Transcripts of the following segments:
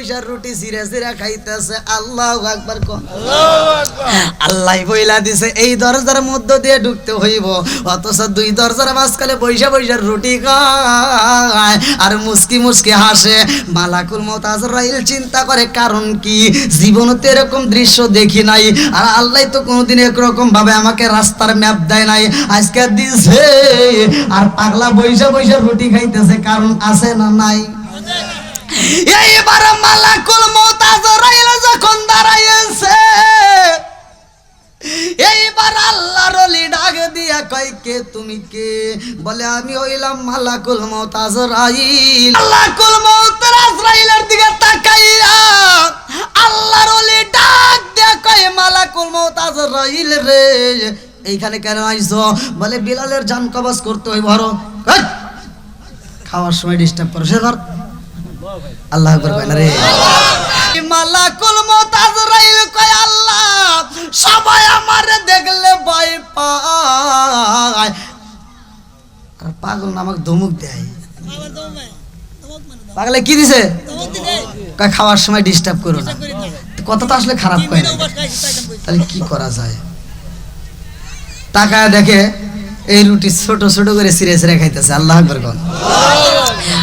বৈশা রুটি সিরা সিরা খাইতেছে। আল্লাহু আকবার কোন। আল্লাহু আকবার। আল্লাহ বইলা দিছে এই দরজার মধ্য দিয়ে ঢুকতে হইব, অথচ দুই দরজার মাঝখানে বৈশা বৈশা রুটি খায় আর মুস্কি মুস্কি হাসে। মালাকুল মউত আজরাইল চিন্তা করে কারণ কি, জীবনে তো এরকম দৃশ্য দেখি নাই, আর আল্লাহ তো কোনোদিন একরকম ভাবে আমাকে রাস্তার ম্যাপ দেয় নাই, আজকে দিছে। আর পাগলা বৈশা বৈশা রুটি খাইতেছে, কারণ আছে না নাই? এইবার মালাকুল মউত আজরাইল যখন দাঁড়াইছে, এইবার আল্লাহর ওলি ডাক দিয়া কয় কে তুমি কে? বলে আমি হইলাম মালাকুল মউত আজরাইল। মালাকুল মউত আজরাইলের দিকে তাকাইয়া আল্লাহর ওলি ডাক দিয়া কয় মালাকুল মউত আজরাইল রে, এইখানে কেন আইছো? বলে বিলালের জান কবজ করতে হইব। খাওয়ার সময় ডিস্টার্ব করো সে ঘর। আল্লাহু আকবার কয় না রে। মালাকুল মউত আজরাইল কয় আল্লাহ সবাই আমারে দেখলে ভয় পায়, আর পাগল নামক ধমক দেয়। পাগলে কি দিছে? কয় খাওয়ার সময় ডিস্টার্ব করো না। কথা তো আসলে খারাপ কয় না, তাহলে কি করা যায়? তাকায় দেখে এই রুটি ছোট ছোট করে ছিঁড়ে ছিঁড়ে খাইতেছে। আল্লাহু আকবার কোন।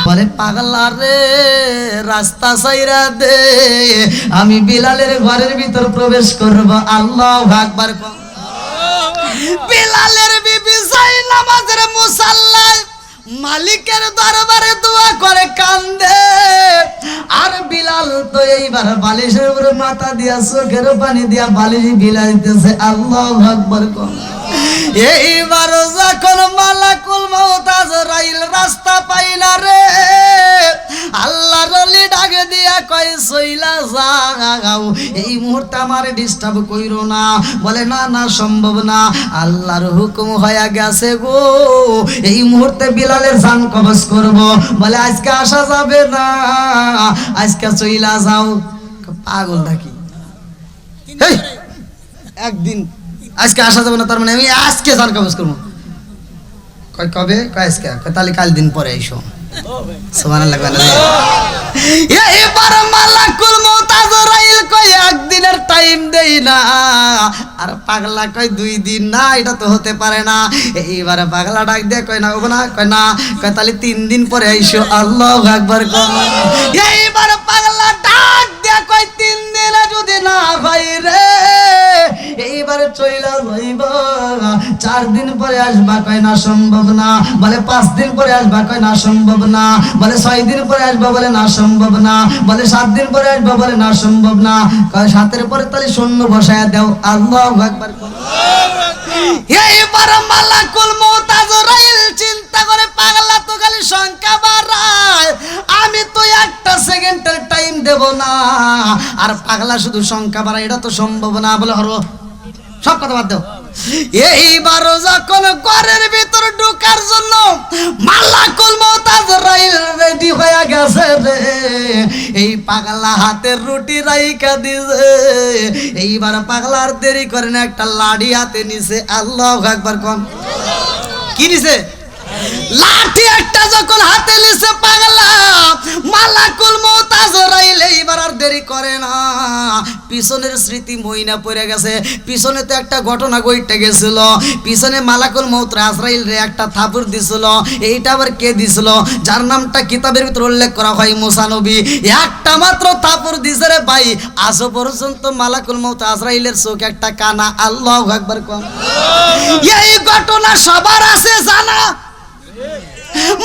বলে পাগলা রে রাস্তা ছাইরা দে, আমি বিলালের ঘরের ভিতর প্রবেশ করব। আল্লাহু আকবার কোন। বিলালের বিবি যাই নামাজের মুসাল্লায় মালিকের দরবারে দোয়া করে কান্দে, আর বিলাল তো এইবার বালিশের উপরে মাথা দিয়া চোখের পানি দিয়া বালিশ বিলাইতেছে। আল্লাহু আকবার কোন। এইবার যখন মালাকুল মউত আজরাইল রাস্তা পাইলা রে, আল্লাহর ওলি ডাক দিয়া কয় সইলা যাও, এই মুহূর্তে আমার ডিস্টার্ব কইরো না। বলে না না সম্ভব না, আল্লাহর হুকুম হয়ে গেছে গো, এই মুহূর্তে বিলালের জান কবজ করব। বলে আজকে আসা যাবে না, আজকে চইলা যাও। পাগল নাকি? একদিন আজকে আসা যাবে না, তার মানে আমি আজকে জান কবজ করবো। কয় কবে? কয় আজকে। কয় তাহলে কাল দিন পরে আইসো। সুবহানাল্লাহ। এবার মালাকুল মউত আজরাইল কয় একদিনের টাইম দেই না, আর পাগলা কয় 2 দিন না, এটা তো হতে পারে না। এইবার পাগলা ডাক দিয়ে কয় না না, কয় না, কয় তাহলে 3 দিন পরে আইসো। আল্লাহু আকবার কোন। এইবার পাগলা ডাক দিয়ে কয় 3 দিনে যদি না ভাই রে, এইবারে চইলা যাইবা। 4 দিন পরে আসবা, কয় না সম্ভব না। বলে 5 দিন পরে আসবা, কয় না সম্ভব না। বলে 6 দিন পরে আসবা, বলে না সম্ভব না। বলে 7 দিন পরে আসবা, বলে না সম্ভব না। কয় 7 পরে তাহলে শূন্য বসায়া দাও। আল্লাহু আকবার। এইবার মালাকুল মউত আজরাইল চিন্তা করে পাগলা তো খালি সংখ্যা বাড়ায়, আমি তো একটা সেকেন্ডের টাইম দেব না, আর পাগলা শুধু সংখ্যা বাড়ায়, এটা তো সম্ভব না। বলে হরো সব কথা বাদ দাও। এইবার যখন ঘরের ভিতর ঢোকার জন্য মালাকুল মউত আজরাইল রেডি হয়ে গেছে রে, এই পাগলা হাতের রুটি রাইখা দিছে। এইবার পাগলার দেরি করে না, একটা লাঠি হাতে নিছে। আল্লাহু আকবার কোন। কি নিছে? লাঠি একটা যখন হাতে নিছে পাগলা, মালাকুল মউত আজরাইল এইবার আর দেরি করে না, পিছনের স্মৃতি মইনা পড়ে গেছে। পিছনে তো একটা ঘটনা ঘটে গেছিল, পিছনে মালাকুল মউত আজরাইল রে একটা থাপড় দিছিল। এইটা আবার কে দিছিল? যার নামটা কিতাবের ভিতর উল্লেখ করা হয় মুসা নবী। একটা মাত্র থাপড় দিছে রে ভাই, আজও পর্যন্ত মালাকুল মউত আজরাইলের চোখ একটা কানা। আল্লাহু আকবার কোন। এই ঘটনা সবার আছে জানা।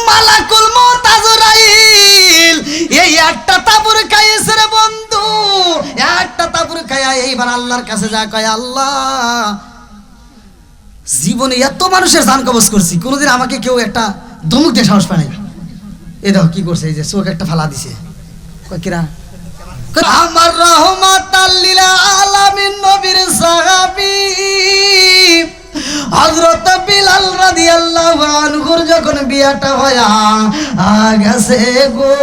মালাকুল মউত আজরাইল এই একটা তাবুর খাইছে রে বন্ধু, একটা তাবুর খায়া এইবার আল্লাহর কাছে যা কয়, আল্লাহ জীবনে এত মানুষের জান কবজ করছি, কোনোদিন আমাকে কেউ একটা ধমক দিয়ে সাহস পায় নাই। এই দেখো কি করছে, এই যে চোখ একটা ফালা দিছে। কয় কিরা? আমার রহমাতাল লিল আলামিন নবীর সাহাবী হযরত বিলাল রাদিয়াল্লাহু আনহুর যখন বিয়াটা হয়া গেছে গো,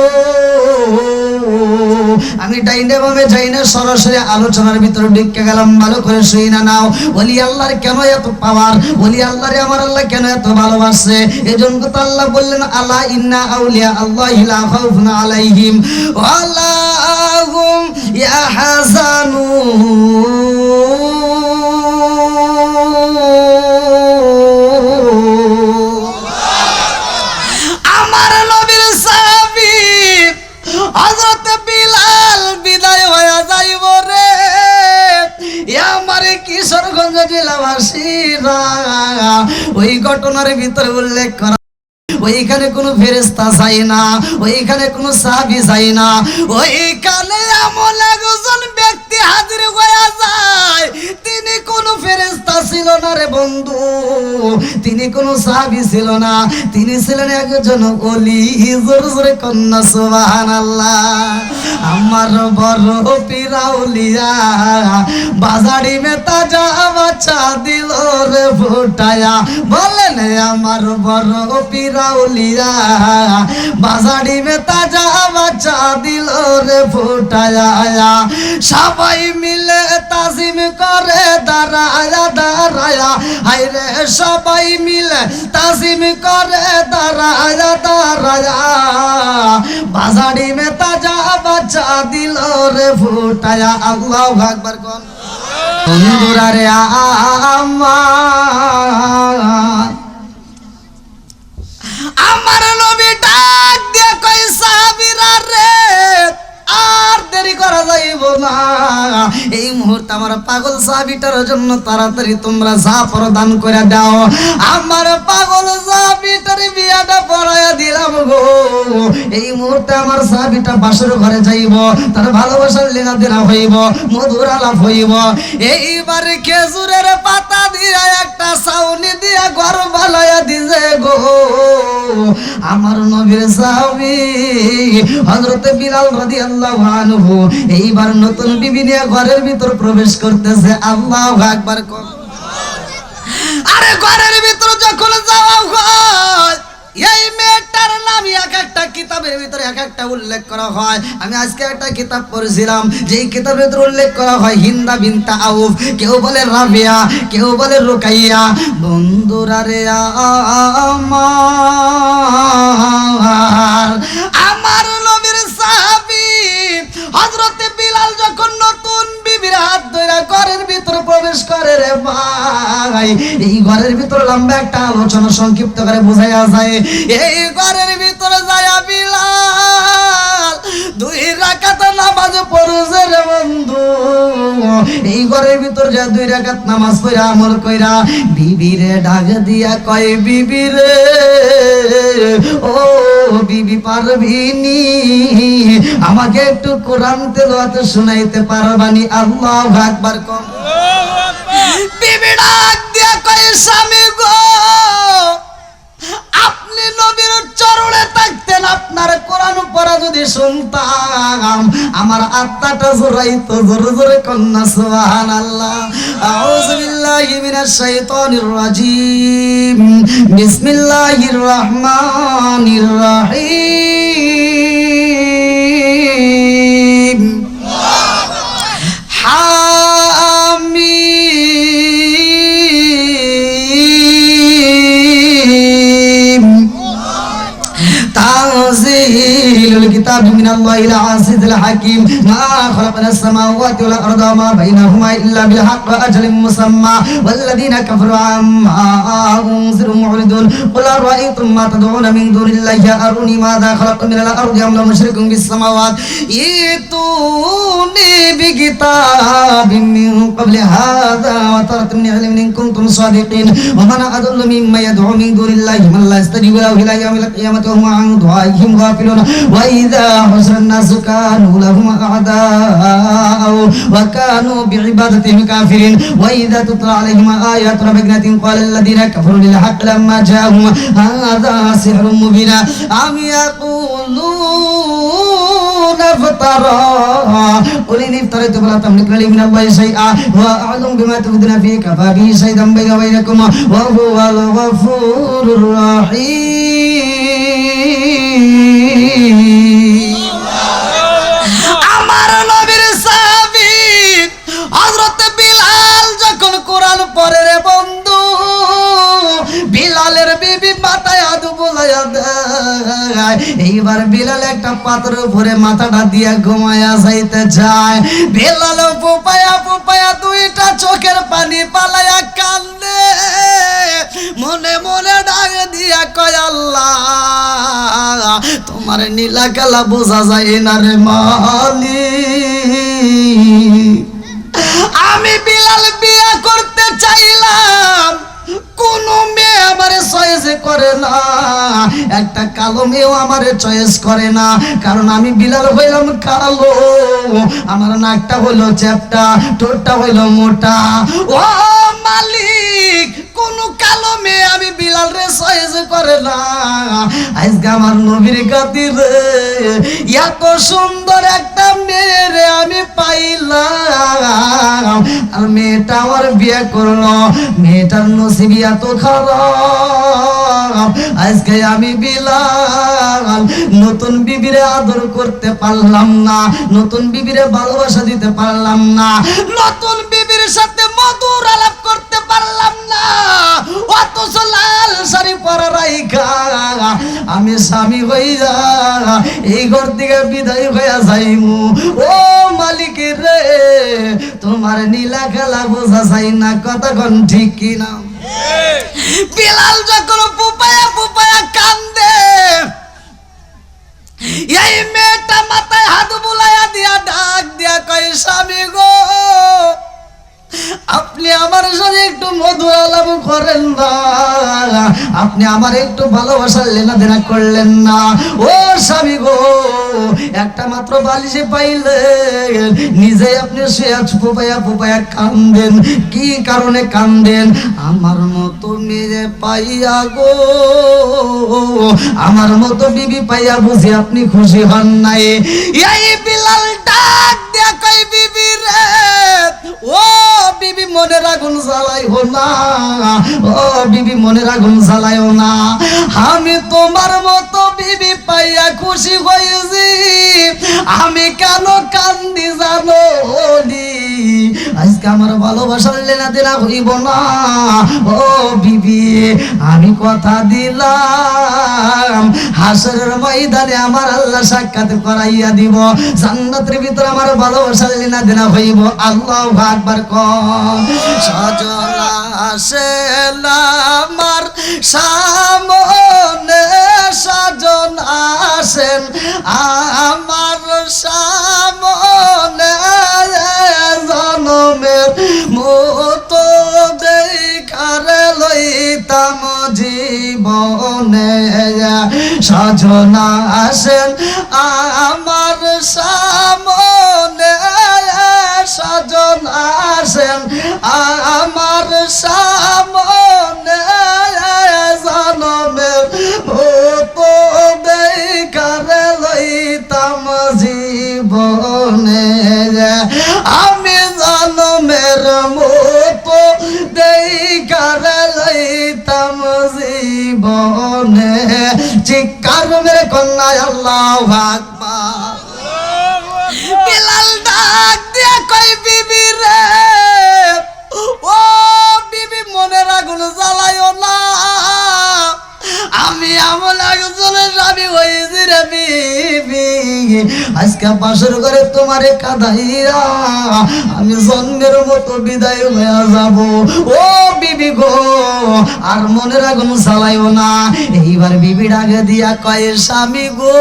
আমি ডাইনে বামে যাই না, সরাসরি আলোচনার ভিতরে ঢুকে গেলাম। ভালো করে শুই না নাও, ওলি আল্লাহর কেন এত পাওয়ার, ওলি আল্লাহরে আমার আল্লাহ কেন এত ভালোবাসে। এজন্য তো আল্লাহ বললেন, আলা ইন্না আউলিয়া আল্লাহি লা খাউফুন আলাইহিম ওয়ালা হুম ইয়াহজানুন। আমার নবীর সাহাবী হযরত বিলাল বিদায় হয়ে যাইব রে, আমার কিশোরগঞ্জ জেলাবাসীরা ওই ঘটনার ভিতরে উল্লেখ করা, ওইখানে কোনো ফেরেশতা যায় না, ওইখানে কোনো সাহাবী যায় না, ওইখানে এমন একজন ব্যক্তি হাজির হয়ে যায়, তিনি কোনো ফেরেশতা ছিল না রে বন্ধু, তিনি কোনো সাহাবী ছিল না, তিনি ছিলেন একজন ওলি। জোরে জোরে কন্যা সুবহানাল্লাহ। আমার বড় পিরাউলিয়া বাজারি মে তাজা বাচ্চা দিল রে ফুটায়া, বলেন আমার বড় পিরাউলিয়া বাজারি মে তাজা বাচ্চা দিল রে ফুটায়া। সবাই মিলে তাজিম করে দাঁড়ায়া দাঁড়ায়া, হায়রে সবাই মিলে তাজিম করে দাঁড়ায়া দাঁড়ায়া, বাজারি মে তাজা বাচ্চা দিল রে ফুটায়া। আল্লাহু আকবার কোন বন্ধুরা রে আমার নবী ডাক দিয়ে কই সাহাবীরা রে, আর দেরি করা যাইব না, এই মুহূর্তে আমার পাগল সাহাবীটার জন্য তাড়াতাড়ি তোমরা যা প্রদান করে দাও। আমার পাগল সাহাবীটার বিয়াটা পড়ায়া দিলাম গো। এই মুহূর্তে আমার সাহাবীটা বাসর ঘরে যাইব, তার ভালোবাসার লীলা দেনা হইব, মধুর আলাপ হইব। এইবার খেজুরের পাতা দিয়া একটা ছাউনি দিয়া ঘর বানায়া দিছে গো আমার নবীর সাহাবী হযরত বিলাল রাদিয়াল্লাহু আনহু। এইবার নতুন বিবি নিয়ে ঘরের ভিতর প্রবেশ করতেছে। আল্লাহু আকবার। আরে ঘরের ভিতর যখন যাওয়া হয়, এই মেয়েটার নাম এক একটা কিতাবের ভিতরে এক একটা উল্লেখ করা হয়। আমি আজকে একটা কিতাব পড়ছিলাম, যেই কিতাবের ভিতরে উল্লেখ করা হয় হিন্দা বিনতে আউফ, কেউ বলে রাবিয়া, কেউ বলে রুকাইয়া। বন্ধুরা রে আমার নবীর সাহাবী হযরত বিলাল যখন নতুন বিবির হাত ধরে ঘরের ভিতরে প্রবেশ করে রে ভাই, এই ঘরের ভিতরে লম্বা একটা আলোচনা সংক্ষিপ্ত করে বোঝায়া যায়। এই ঘরের ভিতরে যায় বিলাল 2 রাকাত নামাজ পড়ছে রে বন্ধু। এই ঘরের ভিতর যা 2 রাকাত নামাজ পড়া আমল কইরা বিবিরে ডাক দিয়া কয়, বিবি রে ও বিবি পারবিনি আমাকে একটু কোরআন তেলাওয়াত শুনাইতে পারবানি? আল্লাহু আকবার। কম বিবি ডাক দিয়া কয়, স্বামী গো আপনি নবীর চরণে থাকতেন, আপনার কোরআন পড়া যদি শুনতাম আমার আত্মাটা জোরাইতো। জোরে জোরে কন্যা সুবহানাল্লাহ। আউযু বিল্লাহি মিনাশ শাইতানির রাজিম। বিসমিল্লাহির রহমানির রহিম। تنزيل الكتاب من الله العزيز الحكيم ما خلقنا السماوات والأرض وما بينهما إلا بالحق وأجل مسمى والذين كفروا عما أنذروا معرضون قل أرأيتم ما تدعون من دون الله أروني ماذا خلق من الأرض أم لهم شرك في السماوات ائتوني بكتاب من قبل هذا وترة من علم إن كنتم صادقين ومن أضل ممن يدعو من دون الله من لا يستجيب له إلى يوم القيامة وهم عن دعائهم غافلون وإذا حشر الناس كانوا لهم أعداء وكانوا بعبادتهم كافرين وإذا تتلى عليهم آيات ربنا قال الذين كفروا للحق لما جاءهم هذا سحر مبين أم يقولون افترى قل إن افتريت فلا تملكون لي من الله شيئا وأعلم بما تبدون فيه كفى به شهيدا بيني وبينكم وهو الغفور الرحيم। জায়গায়। এইবার বিলাল একটা পাথরের উপরে মাথাটা দিয়ে ঘুমায়া যাইতে চায়। বিলাল পুপায়া পুপায়া দুইটা চোখের পানি পালায়া কান্দে, মনে মনে ডাক দিয়া কয় আল্লাহ তোমার নীলা কালা বোঝা যায় না রে মালিক। আমি বিলাল বিয়া করতে চাইলাম, কোন মেয়ে আমারে চয়েস করে না, একটা কালো মেয়েও আমারে চয়েস করে না, কারণ আমি বিলাল হইলাম কালো, আমার নাকটা হইলো চ্যাপটা, ঠোঁটটা হইলো মোটা। ও মালিক, কোন কালো মেয়ে আমি বিলাল রে চয়েস করে না। আজকে আমার নবীর খাতিরে এত সুন্দর একটা মেয়ে রে আমি পাইলাম, আর মেয়েটা আমার বিয়ে করলো, মেয়েটার নসিব এত খারাপ। আজকে আমি বিলাল নতুন বিবিরে আদর করতে পারলাম না, নতুন বিবিরে ভালোবাসা দিতে পারলাম না, নতুন বিবির সাথে মধুর আলাপ করতে পারলাম না, অথচ লাল শাড়ি পরা রাইখা আমি স্বামী হইয়া এই ঘর থেকে বিদায় হইয়া যাইমু। ও মালিক রে, তোমার নীলা খেলা বোঝা যায় না, কথা কোন ঠিক কিনা? বিলাল যখন পুপায়া পুপায়া কান্দে, এই মেয়েটা মাথায় হাত বুলাইয়া দিয়া ডাক দিয়া কয় স্বামী গো, আপনি আমার সাথে একটু মধুর আলাপ করেন না, আপনি আমার একটু ভালোবাসার লেনাদেনা করলেন না। ও স্বামী গো, একটা মাত্র বালিশে পাইলে নিজে আপনি শুয়ে পুপায়া পুপায়া কান্দেন, কি কারণে কান্দেন? আমার মতো মেয়ে পাইয়া গো, আমার মতো বিবি পাইয়া বুঝি আপনি খুশি হন নাই। এই বিলাল ডাক দিয়া কই বিবি রে, ও বিবি মনের আগুন জ্বালাইও না, ও বিবি মনের আগুন জ্বালাইও না, আমি তোমার মতো বিবি পাইয়া খুশি হয়েছি, আমি কেন কান্দি জানো নি? আজকে আমার ভালোবাসার লেনা দেনা হইব না। ও বিবি, আমি কথা দিলাম হাসরের ময়দানে আমার আল্লাহ সাক্ষাৎ করাইয়া দিব, জান্নাতের ভিতরে আমার ভালোবাসার লেনা দেনা হইব। আল্লাহু আকবার কর। সজনা আসেন আমার সামনে, সজন আসেন আমার সামনে, জনমের মতো দেখার লইতাম জীবনে, সজনা আসেন আমার সামনে, সজন আসেন আমার সামনে, জনমের মতো দেখার লইতাম জীবনে, আমি জনমের মতো দেখার লইতাম জীবনে। চিৎকার মেরে কন্যায় আল্লাহু আকবার। বিলাল ডাক দিয়া কই বিবি রে, ও বিবি মনের আগুন জ্বালাইও না, আমি এমন একজনের স্বামী হয়েছি রে বিবি, আজকে বাসর ঘরে তোমারে কাঁদাইয়া আমি জন্মের মতো বিদায় হয়ে যাব। ও বিবি গো, আর মনের আগুন জ্বালাইও না। এইবার বিবি ডাকে দিয়া কয় স্বামী গো,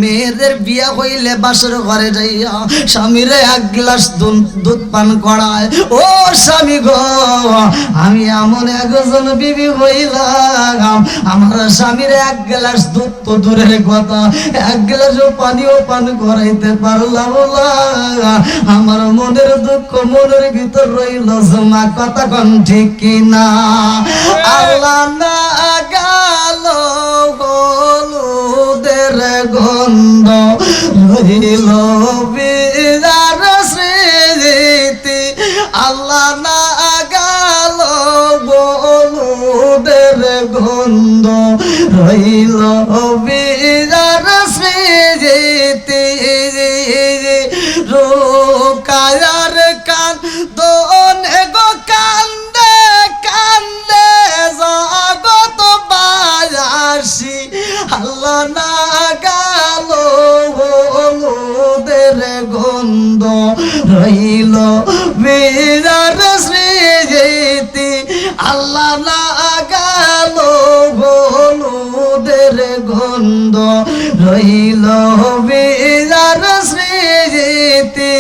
মেয়েদের বিয়া হইলে বাসর ঘরে যাইয়া স্বামীরে এক গ্লাস দুধ পান করায়। ও স্বামী গো, আমি এমন একজন বিবি হইলাম, আমার স্বামীর এক গ্লাস দুধ তো দূরের কথা, এক গ্লাস পানিও পান করাইতে পারলাম না। আমার মনের দুঃখ মনের ভিতর রইল জমা, কথা কোন ঠিক কিনা? আল্লাহ না গাল হলুদের গন্ধ রইল বিরার স্মৃতি, আল্লাহ না গাল হলুদের গন্ধ রইল বিরার স্মৃতি, রোকায়ার কান দোনে গো কান্দে কান্দে জগৎ বায়াসি, আল্লাহ বিদার স্মৃতি আল্লাহ না গেল হলুদের গন্ধ রইল বিদার স্মৃতি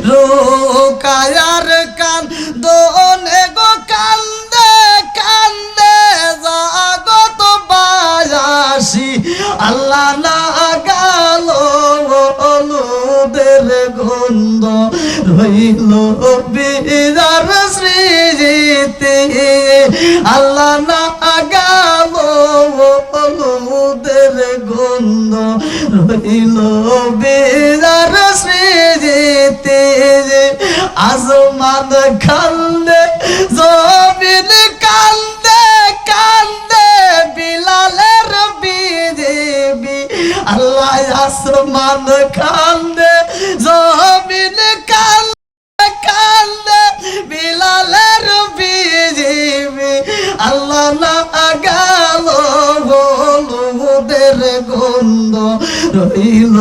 রোকায়ার কান দোনে গো কান্দে কান্দে জাগত বায়াসি আল্লাহ না গেল হলুদের গন্ধ রইল বিদার স্মৃতি আল্লাহ না গেল হলুদের গন্ধ রইল বিদার স্মৃতি আসমান কান্দে জমিন কান্দে কান্দে বিলালের বিদেবী আল্লাহ আসমান কান্দে জমিন কান্দে কান্দে বিলালের বিদেবী আল্লাহ না গেল হলুদের গন্ধ রইল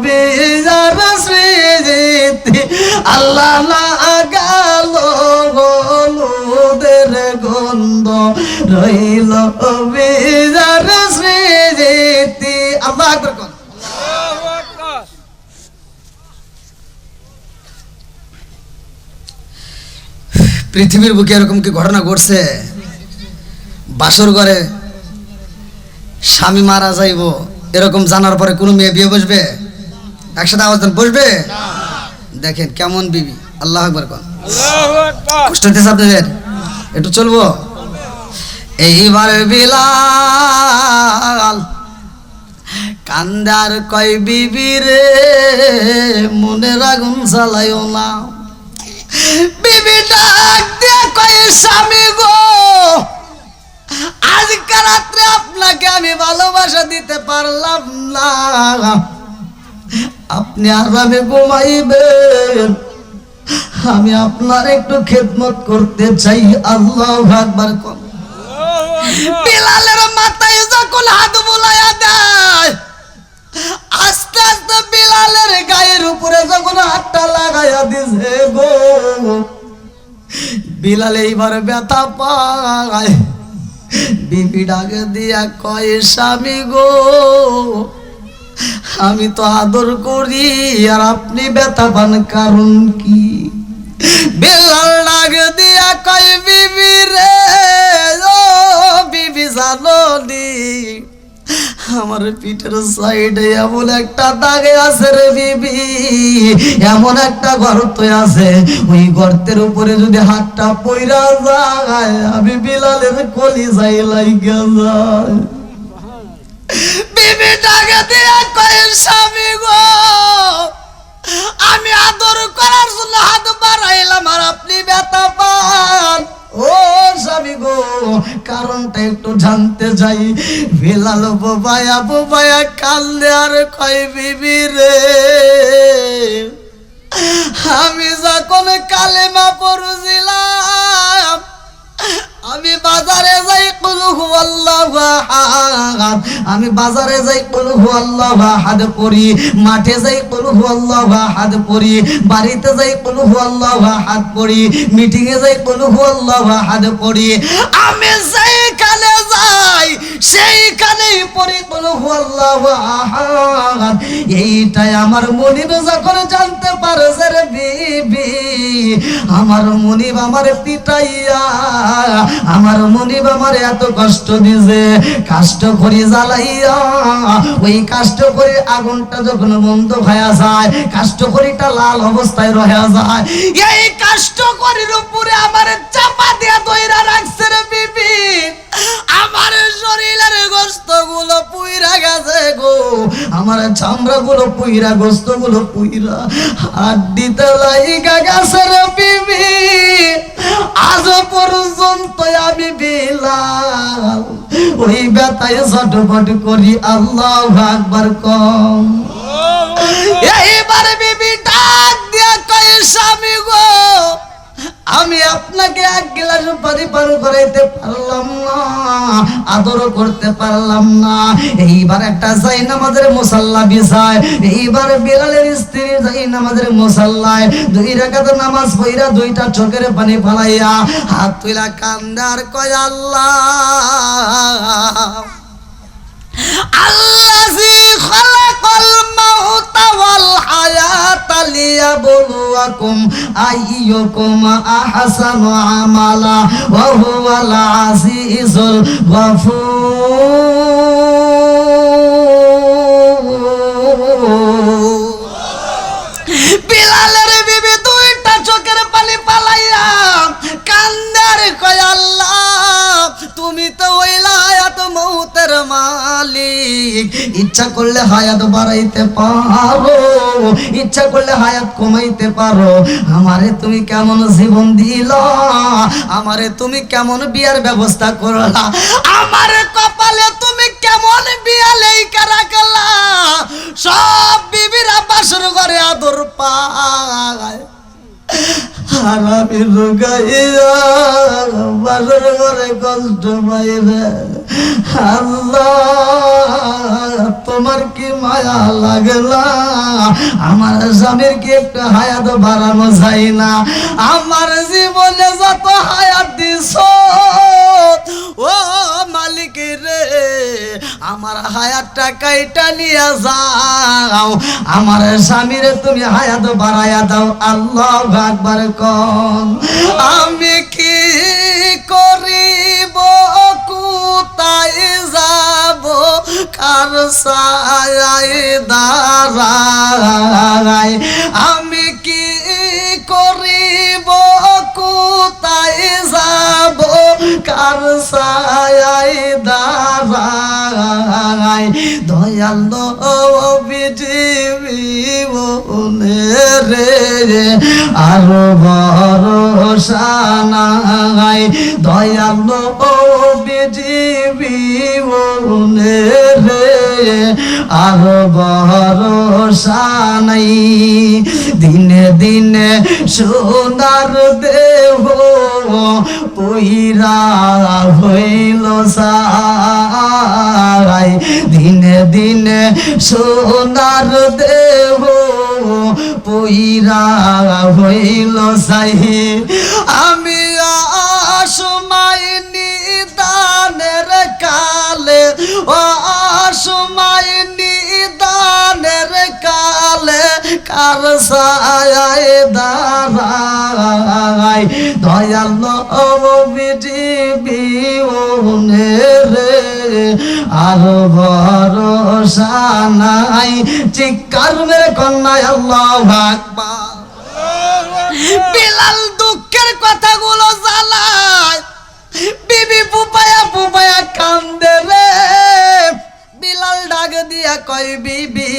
বিদার স্মৃতি আল্লাহ না গেল হলুদের গন্ধ রইল বিদার স্মৃতি আল্লাহু আকবার কোন আল্লাহু আকবার। পৃথিবীর বুকে এরকম কি ঘটনা ঘটছে? বাসর ঘরে স্বামী মারা যাইব এরকম জানার পরে কোনো মেয়ে বিয়ে বসবে? একসাথে আওয়াজ দেন, বসবে? দেখেন কেমন বিবি। আল্লাহু আকবার কোন আল্লাহু আকবার। কষ্ট হচ্ছে আপনাদের? একটু চলবো। এইবার বিলাল কান্দার কয় বিবি রে মনের আগুন জ্বালাইও না। বিবি ডাক দিয়ে কয় স্বামী গো আজকে রাত্রে আপনাকে আমি ভালোবাসা দিতে পারলাম না, আপনি আরামে ঘুমাইবেন, আমি আপনার একটু খেদমত করতে চাই। আল্লাহু আকবার কোন। বিলালের মাথায় যখন হাত বুলাইয়া দেয় আস্তে আস্তে বিলালের গায়ের উপরে যখন হাতটা লাগাইয়া দিছে গো বিলাল এইবার ব্যথা পায়। বিবি ডাকে দিয়া কয় স্বামী গো আমি তো আদর করি আর আপনি ব্যথা পান কারণ কি? বিলাল ডাকে দিয়া কয় বিবি রে ও বিবি জানো নি আমার পিঠের সাইডে এমন একটা দাগে আছে রে বিবি, এমন একটা গর্ত আছে, ওই গর্তের উপরে যদি হাতটা পইরা যায় আমি বিলালের কলিজায় লাইগা যায়। বিবি ডাকে দিয়া কয় স্বামী গো আমি আদর করার জন্য হাত বাড়াইলাম আর আপনি ব্যথা পান। ও স্বামী গো কারণটা একটু জানতে চাই। বিলাল বোবায়া কান্দে আর কয় বিবি রে আমি যখন কালেমা পড়ছিলাম আমি বাজারে যাই কুল হুয়াল্লাহু আহাদ, আমি বাজারে যাই কুল হুয়াল্লাহু আহাদ পড়ি, মাঠে যাই কুল হুয়াল্লাহু আহাদ পড়ি, বাড়িতে যাই কুল হুয়াল্লাহু আহাদ পড়ি, মিটিং এ যাই কুল হুয়াল্লাহু আহাদ পড়ি, আমি যেখানে যাই সেইখানেই পড়ি কুল হুয়াল্লাহু আহাদ। এইটাই আমার মনিব যখন জানতে পারছে রে বিবি আমার মনিব আমার পিটাইয়া আমার মনিব আমার এত কষ্ট দিছে, কষ্ট করে জ্বালাইয়া ওই কষ্ট করে আগুনটা যখন বন্ধ হয়ে যায়, কষ্ট করিটা লাল অবস্থায় রয়ে যায়, এই কষ্ট করির উপরে আমার চাপা দিয়া দইরা রাখছে রে বিবি। আমার শরীরের গোশত গুলো পুইরা গেছে গো, আমার চামড়া গুলো পুইরা, গোশত গুলো পুইরা, হাড্ডিতে লাইগা গেছে রে বিবি। আজ পর্যন্ত আমি বিলাল ওই ব্যথায় ছটফট করি। আল্লাহু আকবার কম। এইবার বিবি ডাক দিয়া কয় স্বামী গো আমি আপনাকে এক গ্লাস পানি পান করাইতে পারলাম না, আদর করতে পারলাম না। এইবার একটা জায়নামাজের মুসাল্লা বিছায়, এইবার বিলালের স্ত্রী জায়নামাজের মুসাল্লায় 2 রাকাত নামাজ পড়া 2টা চোখের পানি ফালাইয়া হাত তুইলা কান্দার কয় আল্লাহ আল্লাযী খালাকাল মাউতা ওয়াল হায়াতা লিয়াবলুয়াকুম আইয়ুকুম আহসানু আমালা ওয়া হুয়াল আজিজুল গফুর। বিলালের বিবি 2টা চোখের পানি পালাইয়া কান্দার কয় আল্লাহ তুমি তো ওইলা হায়াত মউতের মালিক, ইচ্ছা করলে হায়াত বাড়াইতে পারো, ইচ্ছা করলে হায়াত কমাইতে পারো। আমারে তুমি কেমন জীবন দিলা, আমারে তুমি কেমন বিয়ার ব্যবস্থা করলা, আমারে কপালে তুমি কেমন বিয়া লেখা রাখলা। সব বিবিরা বাসর ঘরে আদর পায়, আর আমি রোগাইয়া বাসর ঘরে কষ্ট পাই রে। আল্লাহ তোমার কি মায়া লাগলা, আমার স্বামীর কি একটু হায়াত বাড়ানো যায় না? আমার জীবনে যত হায়াত দিছ ও মালিক রে, আমার হায়াতটা কাইটা নিয়ে যাও, আমার স্বামীরে তুমি হায়াত বাড়াইয়া দাও। আল্লাহু আকবার কোন। আমি কি করিব, কোথায় যাব, কার ছায়ায় দাঁড়াই, আমি কি করিব, কোথায় যাব, কার ছায়ায় দাঁড়াই। দয়াল নবী রে আর ভরসা নাই, দয়াল নবী রে আর ভরসা নাই। দিনে দিনে সোনার দেহ পইরা হইল সাই, দিনে দিনে সোনার দেহ পইরা হইল সাই। আমি অসময় নিদানের কালে, অসময় নিদানের কালে কার ছায়ায় দাঁড়াই। দয়াল নবী রে আর ভরসা নাই। চিৎকার মেরে কন্যায় আল্লাহু আকবার। বিলাল দুঃখের কথাগুলো জানায়, বিবি বুবায়া বুবায়া কান্দে রে। বিলাল ডাক দিয়া কয় বিবি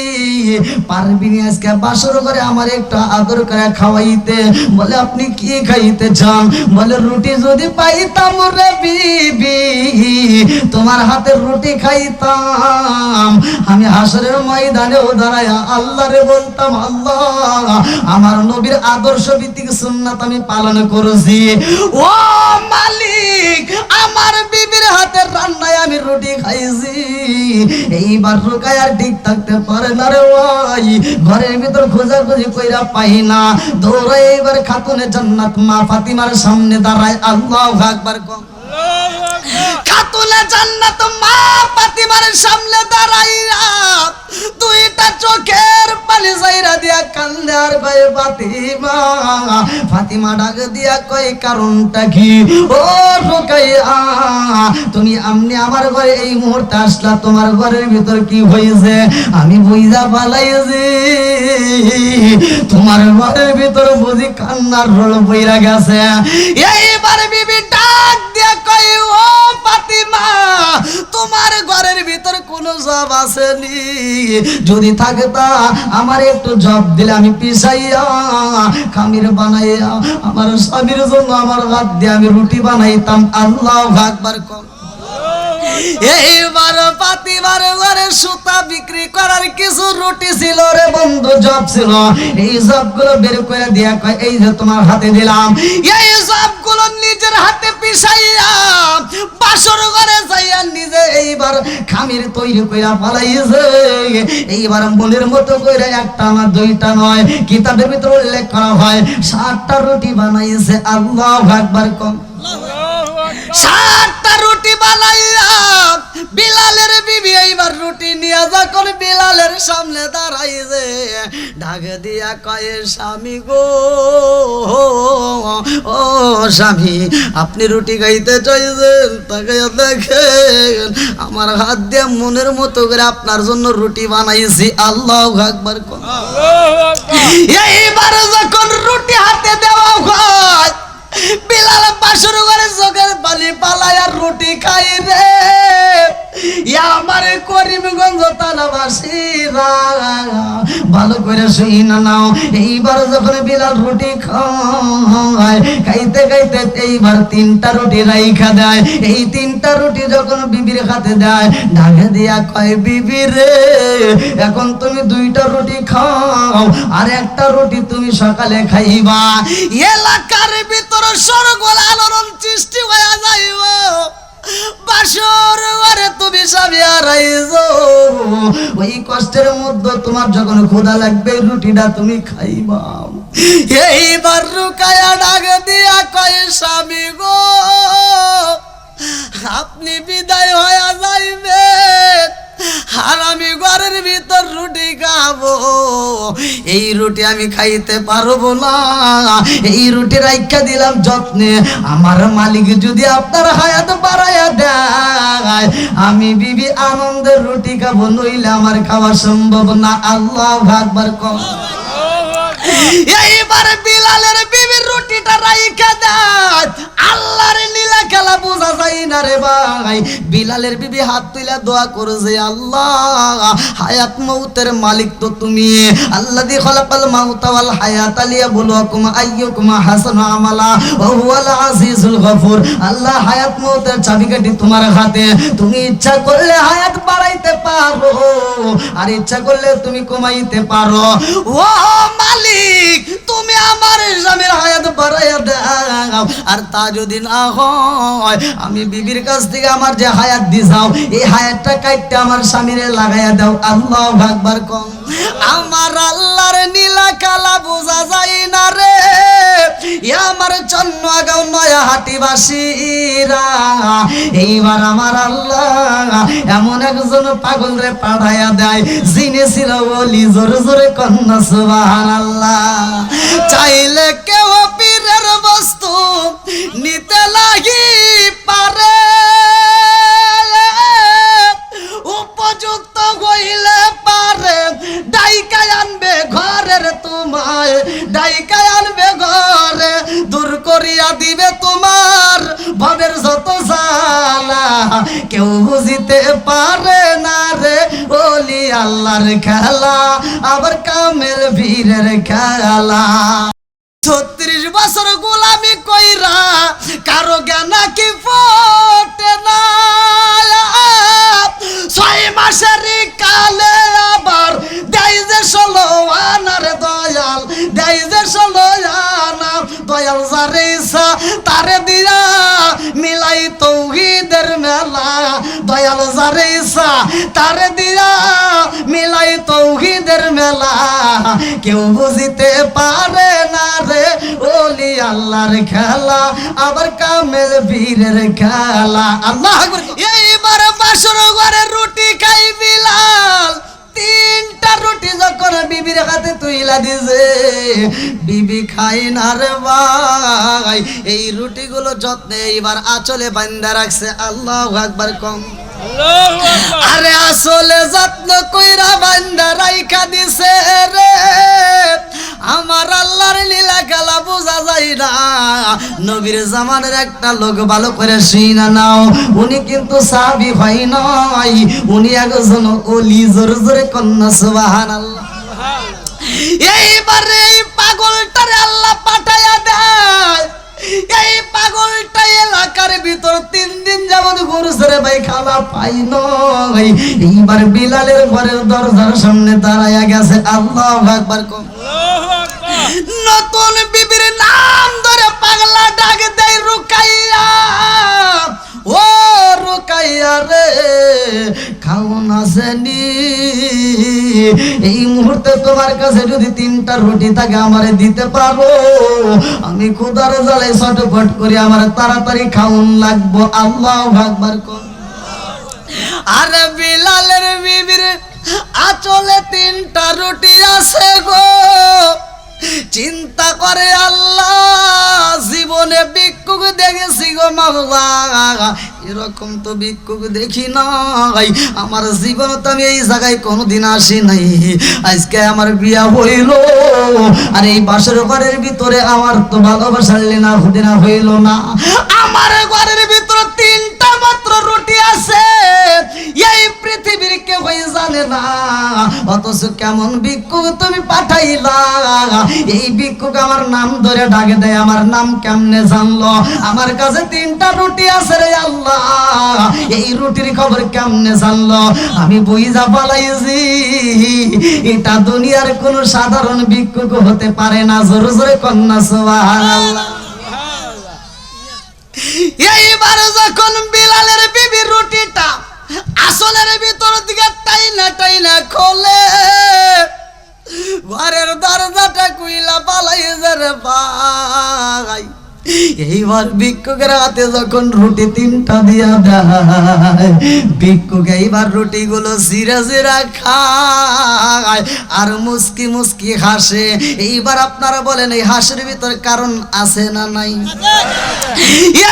পারবি না আজকে বাসর করে আমার একটু আদর করে খাওয়াইতে? বলে আপনি কি খাইতে চান? বলে রুটি যদি পাইতাম রে বিবি তোমার হাতের রুটি খাইতাম, আমি হাসরের ময়দানেও দাঁড়ায়া আল্লাহ রে বলতাম আল্লাহ আমার নবীর আদর্শ ভিত্তিক সুন্নাত আমি পালন করেছি। ও মালিক আমার বিবির হাতের রান্নায় আমি রুটি খাইছি। এইবার রুকায়া ঠিক থাকতে পারে না রে ভাই, ঘরের ভিতর খোঁজাখুঁজি কইরা পাই না, দৌড়াই এইবার খাতুনে জান্নাত মা ফাতিমার সামনে দাঁড়ায়। আল্লাহু আকবার। খাতুনে জান্নাত মা ফাতিমার সামনে দাঁড়াইয়া 2টা চোখের পানি যাইরা দিয়া কান্দে আর কয় ফাতিমা। ফাতিমা ডাক দিয়া কয় কারণটা কি? ও রুকাইয়া তুমি আমনি আমার ঘরে এই মুহূর্তে আসলা, তোমার ঘরের ভিতর কি হয়েছে? আমি বুঝা পালাইছি তোমার ঘরের ভিতর বুঝি কান্নার রোল বইরা গেছে। এইবার বিবি ডাক দিয়া কয় ও ফাতিমা তোমার ঘরের ভিতর কোনো জব আসেনি? যদি থাকতা আমার একটু জব দিলে আমি পিছাইয়া খামির বানাইয়া আমার স্বামীর জন্য আমার হাত দিয়ে আমি রুটি বানাইতাম। আল্লাহু আকবার। এইবার ফাতিমার ঘরে সুতা বিক্রি করার কিছু রুটি ছিল রে বন্ধু, জব ছিল। এই জবগুলো বের করে দিয়া কয় এই যে তোমার হাতে দিলাম, এই পিছাইয়া বাসর ঘরে যাইয়া নিজে এইবার খামির তৈরি কইরা পালাইছে। এইবার মনের মতো কইরা একটা না দুইটা নয়, কিতাবের ভিতর উল্লেখ করা হয় 60টা রুটি বানাইছে। আল্লাহু আকবার কম। 60টা রুটি বানাইয়া বিলালের বিবি এইবার রুটি নিয়ে যখন বিলালের সামনে দাঁড়াইছে, ডাক দিয়া কয়ে, স্বামী গো, ও স্বামী, আপনি রুটি খাইতে চাইছেন, তাকে দেখেন আমার হাত দিয়ে মনের মতো করে আপনার জন্য রুটি বানাইছি। আল্লাহু আকবার কম। এইবার যখন রুটি হাতে দেওয়া হয়, বিলাল বাসর ঘরে চোখের পানি পালায় আর রুটি খাই রে। আমার করিমগঞ্জ থানাবাসীরা ভালো করে শুই না নাও। এইবার যখন বিলাল রুটি খায়, খাইতে খাইতে এইবার 3টা রুটি রাইখা দেয়। এই 3টা রুটি যখন বিবির হাতে দেয়, ঢাকে দিয়া কয়, বিবি রে, এখন তুমি 2টা রুটি খাও, আর একটা রুটি তুমি সকালে খাইবা। এলাকার ভিতর সরগোল আলোড়ন সৃষ্টি হয়ে যাইব। বাসর ঘরে তুমি স্বামী হারাইছো, ওই কষ্টের মধ্যে তোমার যখন ক্ষুধা লাগবে রুটিটা তুমি খাইবা। এইবার রুকায়া ডাক দিয়া কয়, স্বামী গো, আপনি বিদায় হয়ে যাইবেন, আর আমি ঘরের ভিতর রুটি খাবো। এই রুটি আমি খাইতে পারবো না, এই রুটি রাইখা দিলাম যত্নে। আমার মালিক যদি আপনার হায়াত বাড়াইয়া দেয়, আমি বিবি আনন্দের রুটি খাবো, নইলে আমার খাওয়া সম্ভব না। আল্লাহু আকবার কম। এইবার বিলালের বিবির রুটিটা রাইখা দেয়। আল্লাহর লীলা খেলা বোঝা যায় না রে ভাই। বিলালের বিবি হাত তুলে দোয়া করছে, আল্লাহ, হায়াত মউতের মালিক তো তুমি। আল্লাযী খালাকাল মাউতা ওয়াল হায়াতা লিয়াবলুয়াকুম আইয়ুকুম আহসানু আমালা ওয়া হুয়াল আজিজুল গফুর। আল্লাহ, হায়াত মউতের চাবিকাঠি তোমার হাতে। তুমি ইচ্ছা করলে হায়াত বাড়াইতে পারো, আর ইচ্ছা করলে তুমি কমাইতে পারো। ও মালিক, তুমি আমার স্বামীর হায়াত বাড়াইয়া দাও, আর তা যদি না হয় আমি বিবির কাছ থেকে আমার যে হায়াত দিছাও, এই হায়াতটা কাটতে আমার স্বামীরে লাগাইয়া দাও। আল্লাহু আকবার কম। আমার আল্লাহর নীলা কালা বোঝা যায় না রে। আমার চন্নগাঁও নয়া হাটিবাসীরা, এইবার আমার আল্লাহ এমন একজন পাগল রে পাঠাইয়া দেয়, যিনি ছিল ওলি। জোরে জোরে কন্যা সুবহানাল্লাহ। চাইলে কেউ পীরের বস্তু নিতে লাগি পারে, উপযুক্ত হইলে পারে ডাইকায় আনবে ঘরের তোমায়, ডাইকায় আনবে ঘরে, দূর করিয়া দিবে তোমার ভবের যত জ্বালা। কেউ বুঝিতে পারে না রে ওলি আল্লাহর খেলা, আবার কামেল বীরের খেলা। 36 বছর গোলামি কইরা কারো জ্ঞান কি ফোটে না। 6 মাসের কালে আবার দেয় যে 16 আনার দয়াল, দেয় যে 16 আনা। দয়াল যারে ইচ্ছা তারে দিয়া মিলাই তৌহিদের মেলা। দয়াল যারে ইচ্ছা তারে দিয়া মিলাই তৌহিদের মেলা। কেউ বুঝিতে পারে না রে ওলি আল্লাহর খেলা, আবার কামেল বীরের খেলা। আল্লাহু আকবার। এইবার বাসর ঘরে রুটি খাই বিলাল। 3টা রুটি যখন বিবির হাতে তুইলা দিছে, বিবি খাই না রে ভাই। এই রুটিগুলো যত্নে এইবার আঁচলে বান্ধা রাখছে। আল্লাহু আকবার কম। আরে আসলে যত্ন কইরা বান্ধা রাইখা দিছে রে। আমার আল্লাহর লীলা খেলা বোঝা যায় না। নবীর জামানের একটা লোক ভালো করে শুইনা নাও, উনি কিন্তু সাহাবী হয় নাই, উনি একজন ওলি। জোরে জোরে কন্যা সুবহানাল্লাহ। এইবারে এই পাগলটারে আল্লাহ পাঠাইয়া দেয়। এই পাগলটা এলাকার ভিতর 3 দিন যাবত গরু ছেড়ে ভাই খাওয়া পাই নাই। এইবার বিলালের ঘরের দরজার সামনে দাঁড়াইয়া গেছে। আল্লাহু আকবার কম। নতুন বিবির নাম ধরে পাগলা ডাক দেয় রুকাইয়া। খাওন আসেনি। এই মুহূর্তে তোমার কাছে যদি 3টা রুটি থাকে আমারে দিতে পারো, আমি ক্ষুধার জ্বালায় ছটফট করে আমার তাড়াতাড়ি খাওন লাগবো। আল্লাহু আকবার কোন। আরে বিলালের বিবির আঁচলে 3টা রুটি আছে গো। চিন্তা করে আল্লাহ, জীবনে ভিক্ষুক দেখেছি গো মাওলা, এরকম তো ভিক্ষুক দেখি নাই। আমার জীবন তো আমি এই জায়গায় কোনোদিন আসি নাই। আজকে আমার বিয়া হইল, আর এই বাসর ঘরের ভিতরে আমার তো ভালোবাসার লেনা হুডেনা হইল না। আমার ঘরের ভিতরে 3টা মাত্র রুটি আছে, এই পৃথিবীর কেউ জানে না। অথচ কেমন ভিক্ষুক তুমি পাঠাইলা, এই ভিক্ষুক আমার নাম ধরে ডাকে দেয়। আমার নাম কেমনে জানলো? আমার কাছে 3টা রুটি আছে রে আল্লাহ, এই রুটির খবর কেমনে জানলো? আমি বুঝা পালাইছি এটা দুনিয়ার কোন সাধারণ ভিক্ষুক হতে পারে না। জোরে জোরে কন্যা সুবহানাল্লাহ। এইবার যখন বিলালের বিবি রুটিটা আসলের ভিতর দিকে টাইনা টাইনা খোলে, ঘরের দরজাটা কুইলা পালাইছে রে ভাই। এইবার ভিক্ষুকের হাতে যখন রুটি 3টা দিয়া দেয়, ভিক্ষুক এইবার রুটিগুলো জিরা জিরা খায় আর মুস্কি মুস্কি হাসে। এইবার আপনারা বলেন এই হাসির ভিতর কারণ আছে না নাই?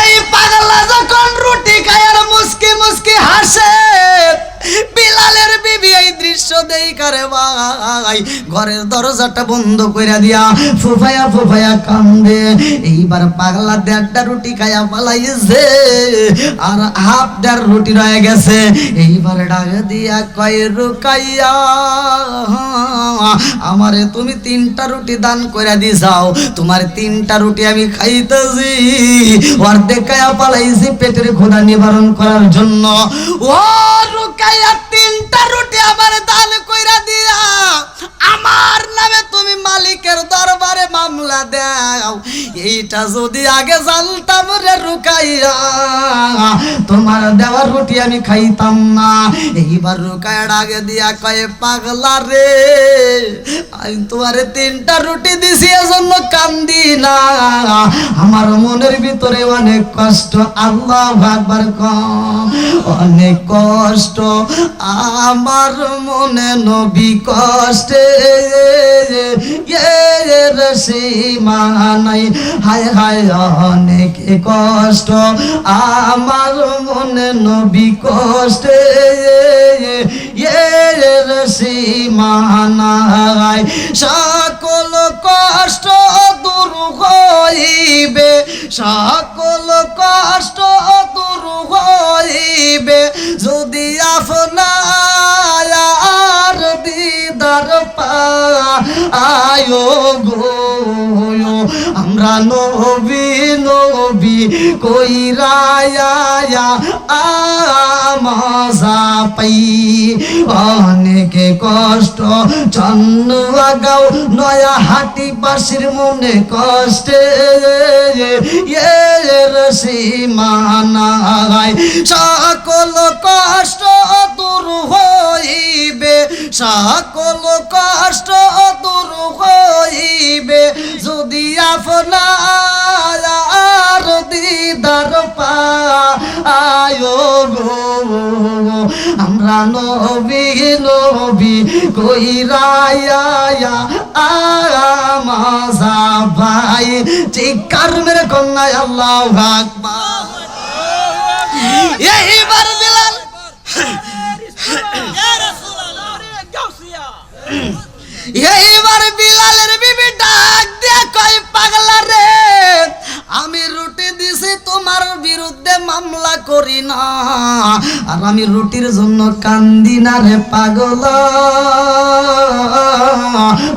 এই পাগলা যখন রুটি খায় আর মুস্কি মুস্কি হাসে, বিলালের বিবি এই দৃশ্য দেখারে ভাই ঘরের দরজাটা বন্ধ করে দিয়া ফুফায়া ফুফায়া কান্দে। এইবার পাগলা 1.5টা রুটি খায়া পালাইছে, আর 1/2 রুটি রয়ে গেছে। এইবার ডাক দিয়া কয়, রুকাইয়া আমারে তুমি 3টা রুটি দান করে দিছাও, তোমার 3টা রুটি আমি খাইতেছি। অর্ধেক খায়া পালাইছি পেটের ক্ষুধা নিবারণ করার জন্য। ও রুকাইয়া 3টা রুটি আমার দান কইরা দিয়া আমার নামে তুমি মালিকের দরবারে মামলা দাও। এইটা যদি আগে জানতাম রে রুকাইয়া, তোমার দেওয়ার রুটি আমি খাইতাম না। এইবার রুকাইয়া আগে দিয়া কয়ে, পাগলা রে আমি তোমারে 3টা রুটি দিছি এজন্য কান্দি না, আমার মনের ভিতরে অনেক কষ্ট। আল্লাহু আকবার কম। অনেক কষ্ট আমার মনে নবী কষ্টে এর সীমা নাই। হায় হায় অনেক কষ্ট আমার মনে নবী কষ্টে এর সীমা নাই। সকল কষ্ট দূর হইবে, সকল কষ্ট দূর হইবে যদি আপনার দিদার পায় গো। আমরা নবী নবী কইরা মজা পাই। অনেক কষ্ট চন্নুয়া গাও নয়া হাটি বাসির মনে কষ্টে এর সীমা নাই। সকল কষ্ট দূর হইবে, সকল কষ্ট দূর হইবে যদি আপনার দিদার পায় গো। আমরা নবী নবী কইরা মজা ভাই। চিৎকার মেরে কন্যা আল্লাহু আকবার। এইবার বিলাল এইবার বিলালের বিবি ডাক দিয়া কয়, পাগলা রে আমি রুটি দিছি তোমার বিরুদ্ধে মামলা করি না, আর আমি রুটির জন্য কান্দি না রে পাগলা।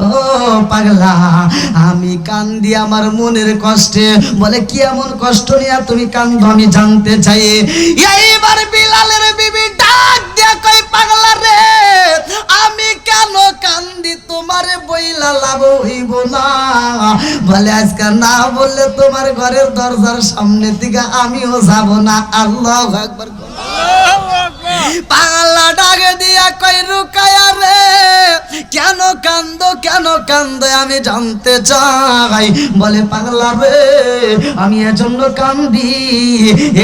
ও পাগলা আমি কান্দি আমার মনের কষ্টে। বলে কি এমন কষ্ট নিয়ে তুমি কান্দো আমি জানতে চাই। এইবার বিলালের বিবি ডাক দিয়া কয়, পাগলা রে আমি কেন কান্দি তোমারে বইলা লাভ হইব না। বলে আজকে না বললে তোমার ঘরের দরজার সামনে থেকে আমিও যাব না। আল্লাহু আকবার। পাগলা ডাক দিয়া কই রুকায়া রে কেন কান্দো আমি জানতে চাই। বলে পাগলা রে আমি এজন্য কান্দি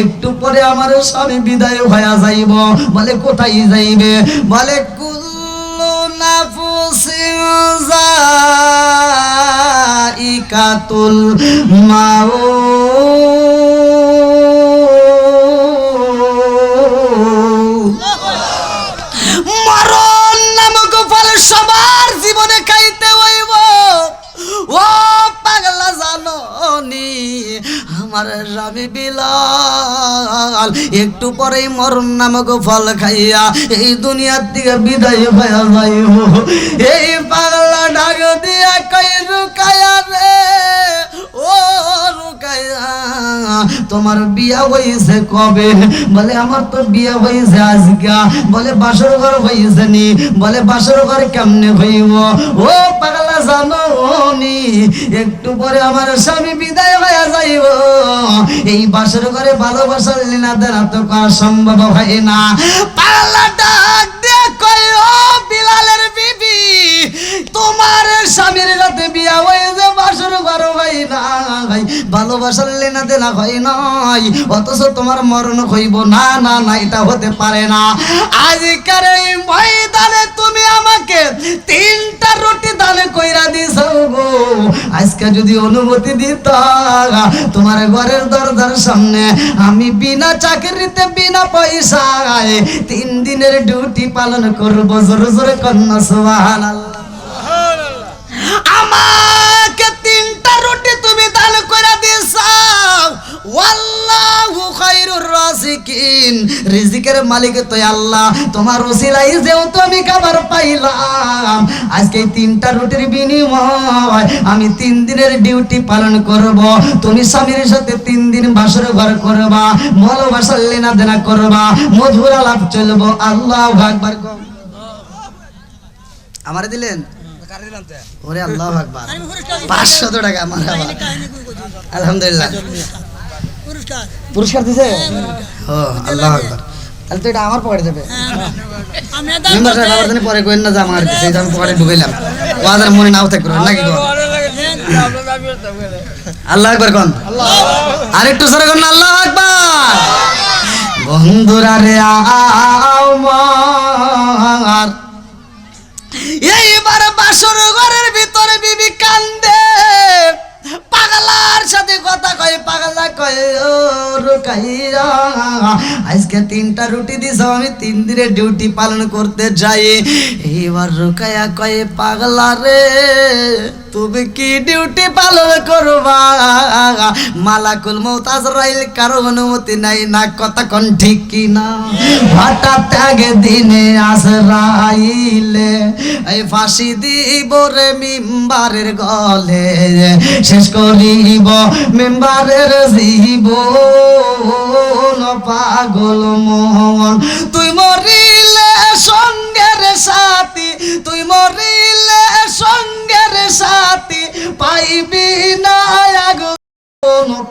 একটু পরে আমার স্বামী বিদায় হয়ে যাইব। বলে কোথায় যাইবে? বলে কুল্লু নাফসিন যায়িকাতুল মাউত, মরণ নামক ফল সবার জীবনে খাইতে হইব। ও পাগলা জানো নি আমার স্বামী বিলাল একটু পরেই মরণ নামক ফল খাইয়া এই দুনিয়ার থেকে বিদায় হয়ে যাইব। এই পাগলা ডাক দিয়া কই রুকায়া রে ও রুকায়া তোমার বিয়া হইছে কবে? বলে আমার তো বিয়া হইছে আজকে। বলে বাসর ঘর হইছে নি? বলে বাসর ঘর কেমনে হইব? ও পাগলা জানো নি একটু পরে আমার স্বামী বিদায় হয়ে যাইব। এই বাসর ঘরে ভালোবাসার লীলা দেনা তো করা সম্ভব হয় না। পাগলা ডাক দিয়ে কই ও বিলালের বিবি তোমার স্বামীর সাথে বিয়া হয়েছে বাসর ঘর হয় না, ভালোবাসার লেনা দেনা হয় নাই, অথচ তোমার মরণ হইব না। না না এটা হতে পারে না। আজকের এই ময়দানে তুমি আমাকে 3টা রুটি দান কইরা দিছো গো। আজকে যদি অনুমতি দিত তোমার ঘরের দরজার সামনে আমি বিনা চাকরিতে বিনা পয়সায় 3 দিনের ডিউটি পালন করব। জোরে জোরে কন্যা সুবহানাল্লাহ। আমাকে 3টা রুটি তুমি দান করে দিছো। ওয়াল্লাহু খায়রুর রাজিকিন, রিজিকের মালিক তো আল্লাহ। তোমার ওসিলাই যেহেতু আমি খাবার পাইলাম, আজকে 3টা রুটির বিনিময় আমি 3 দিনের ডিউটি পালন করব। তুমি স্বামীর সাথে 3 দিন বাসর ঘর করবা, ভালোবাসার লেনা দেনা করবা, মধুর আলাপ চলবো। আল্লাহু আকবার। আমারে দিলেন? ওরে আল্লাহু আকবার। 500 টাকা আমার আলহামদুলিল্লাহ। পুরস্কার দিছে? ও আল্লাহু আকবার। তাহলে তো এটা আমার পকেটে যাবে। মেম্বার সাহেব আবার পরে কইন না যে আমার দিছে, এই আমি পকেটে ঢুকাইলাম। ওয়াজার মনে নাও থাক করো নাকি গো? আল্লাহু আকবার কোন? আরেকটু জোরে কোন আল্লাহু আকবার। বন্ধুরা রে আমার এইবার বাসর ঘরের ভিতরে বিবি কান্দে, পাগলার সাথে কথা কয়। পাগলা কয় ও রুকাইয়া আজকে 3টা রুটি দিছো, আমি 3 দিনের ডিউটি পালন করতে যাই। এইবার রুকাইয়া কয় পাগলা রে তুমি কি ডিউটি পালন করবা? মালাকুল মউত আজরাইল কারো অনুমতি নাই না, কথা কোন ঠিক কি না? হঠাৎ আগে দিনে আজরাইলে এই ফাঁসি দিব রে মিম্বারের গলে, শেষ করিব মিম্বারের জীবন। পাগল মন তুই মরিলে সঙ্গের সাথী, তুই মরিলে সঙ্গের সাথী পাইবি না।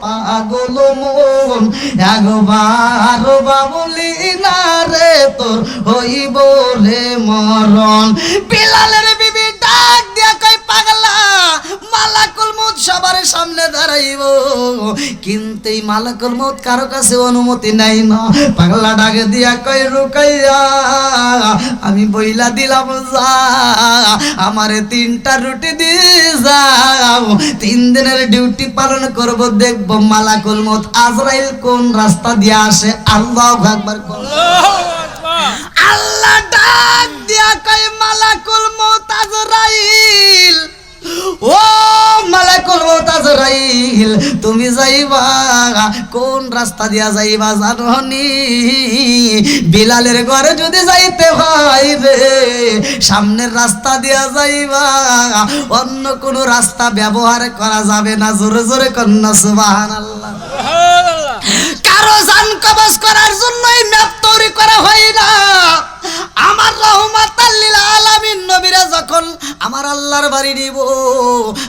পাগল মন একবার বাবুলি না রে তোর হইব রে মরণ। বিলালের বিবি ডাক দিয়া কই পাগলা মালাকুল মউত সবার সামনে দাঁড়াইব, কিন্তু এই মালাকুল মউত কারো কাছে অনুমতি নাই না। পাগলা ডাক দিয়া কই রুকাইয়া আমি বইলা দিলাম যা আমারে 3টা রুটি দিয়ে যাও, 3 দিনের ডিউটি পালন করব। দেখবো মালাকুল মউত আজরাইল কোন রাস্তা দিয়ে আসে। আল্লাহু আকবার। আল্লাহ ডাক দিয়া কই মালাকুল মউত আজরাইল, ও মালাকুল মউত আজরাইল তুমি যাইবা কোন রাস্তা দিয়া যাইবা জানো নি? বিলালের ঘরে যদি যাইতে হয় রে সামনের রাস্তা দিয়া যাইবা, অন্য কোন রাস্তা ব্যবহার করা যাবে না। জোরে জোরে কন্যা সুবহানাল্লাহ। কারো জান কবজ করার জন্যই ম্যাপ তৈরি করা হয় না। আমার রহমাতাল লিল আলামিন নবীরা যখন আমার আল্লাহর বাড়ি নিব,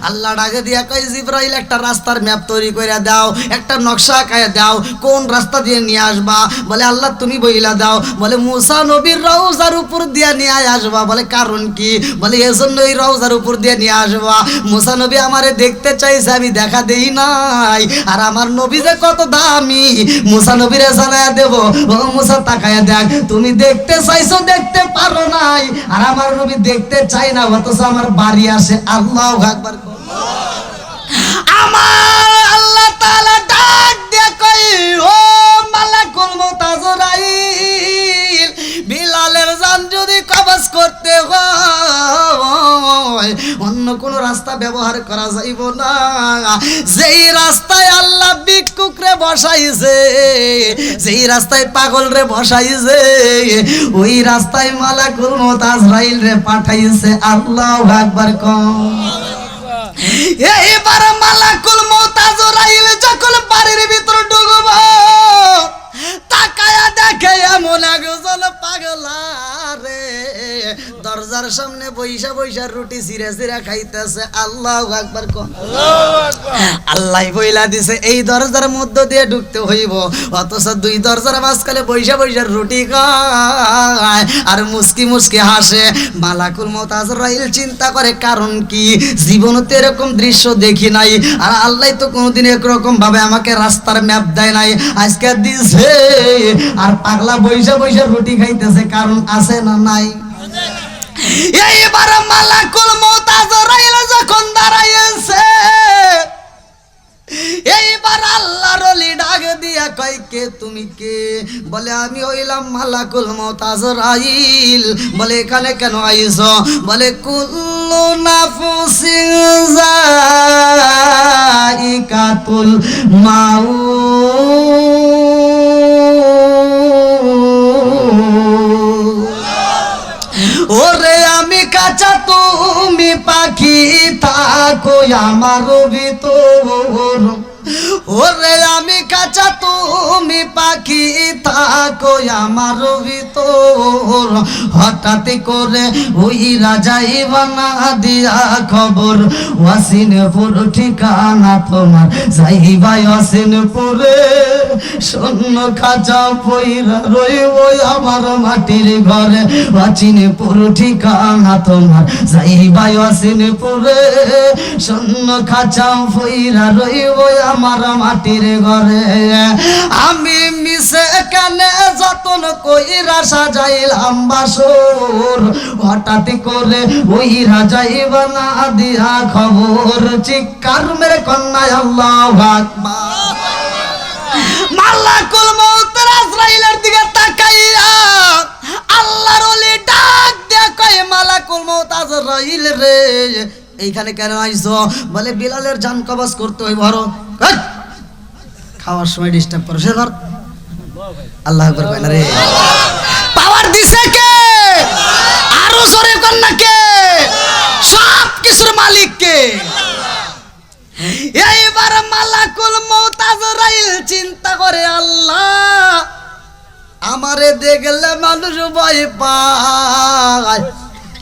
আল্লাহ ডাকে দিয়া কয় জিবরাইল একটা রাস্তার ম্যাপ তৈরি করে দাও, একটা নকশা আঁকায় দাও, কোন রাস্তা দিয়ে নিয়ে আসবা। বলে আল্লাহ তুমি বইলা দাও। বলে মুসা নবীর রওজার উপর দিয়ে নিয়ে আসবা। বলে কারণ কি? বলে এজন্য এই রওজার উপর দিয়ে নিয়ে আসবা, মুসা নবী আমারে দেখতে চাইছে, আমি দেখা দেই নাই, আর আমার নবী যে কত দামি, মুসা নবীরে জানায়া দেব, ও মুসা তাকায়া দেখ, তুমি দেখতে চাইছো দেখতে পারো নাই, আর আমার নবী দেখতে চাই না, অথচ আমার বাড়ি আসে। আল্লাহু আকবার। আমার আল্লাহ তাআলা ডাক দিয়ে কই, ও মালাকুল মউত আজরাইল, বিলালের জান যদি কবজ করতে হয় অন্য কোন রাস্তা ব্যবহার করা যাইব না। যেই রাস্তায় আল্লাহ ভিক্ষুকরে বসাইছে, যেই রাস্তায় পাগল রে বসাইছে, ওই রাস্তায় মালাকুল মউত আজরাইল রে পাঠাইছে। আল্লাহু আকবার কম। এইবার মালাকুল মউত আজরাইল যখন বাড়ির ভিতর ঢুকবো, তাকায়া দেখে এমন একজন পাগলা রে দরজার সামনে বইসা বইসা রুটি ছিঁড়ে ছিঁড়ে খাইতেছে। আল্লাহু আকবার কম। আল্লাহ বইলা দিছে এই দরজার মধ্য দিয়ে ঢুকতে হইব, অথচ দুই দরজার মাঝখানে বইসা বইসা রুটি খায় আর মুস্কি মুস্কি হাসে। মালাকুল মউত আজরাইল চিন্তা করে কারণ কি, জীবনে তো এরকম দৃশ্য দেখি নাই, আর আল্লাহ তো কোনোদিন একরকম ভাবে আমাকে রাস্তার ম্যাপ দেয় নাই, আজকে দিছে। আর পাগলা বইসা বইসা রুটি খাইতেছে, কারণ আছে না নাই? এইবার মালাকুল মউত আজরাইল যখন দাঁড়াইছে, এইবার আল্লাহর ওলি ডাক দিয়া কয়, কে তুমি কে? বলে আমি হইলাম মালাকুল মউত আজরাইল। বলে এখানে কেন আইছো? বলে কুল্লু নাফসিন যায়িকাতুল মাউত। ওরে আমি কাঁচা তুমি পাখি, থাকো আমার ভিতর। ওরে আমি কাঁচা তুমি পাখি, থাকো আমার ভিতর। হঠাৎ করে ওই রাজাই বানা দিয়া খবর, ওয়াসিনপুর ঠিকানা তোমার, যাইবা ওয়াসিনপুরে। শূন্য খাঁচা পইরা রইব আমার মাটির ঘরে, ওয়াসিনপুর ঠিকানা তোমার, যাইবা ওয়াসিনপুরে। শূন্য খাঁচা পইরা রইব আমার মাটির ঘরে। আমি মিশে কানে যতন কইরা সাজাইলাম বাসর, হঠাৎ করে ওই রাজাই বানা দিয়া খবর। চিৎকার মেরে কন্যা আল্লাহু আকবার। মালাকুল মউত আজরাইলের দিকে তাকাইয়া আল্লাহর ওলি ডাক দিয়া কয়, মালাকুল মউত আজরাইল রে এইখানে কেন আইছো? বলে বিলালের জান কবজ করতে হইব। খাওয়ার সময় ডিস্টার্ব করো, সে ধর। আল্লাহু আকবার কয় না রে। পাওয়ার দিছে কে? আরো জোরে কর না কে? সব কিছুর মালিক কে? এইবার মালাকুল মউত আজরাইল চিন্তা করে, আল্লাহ আমারে দেখলে মানুষ ভয় পায়।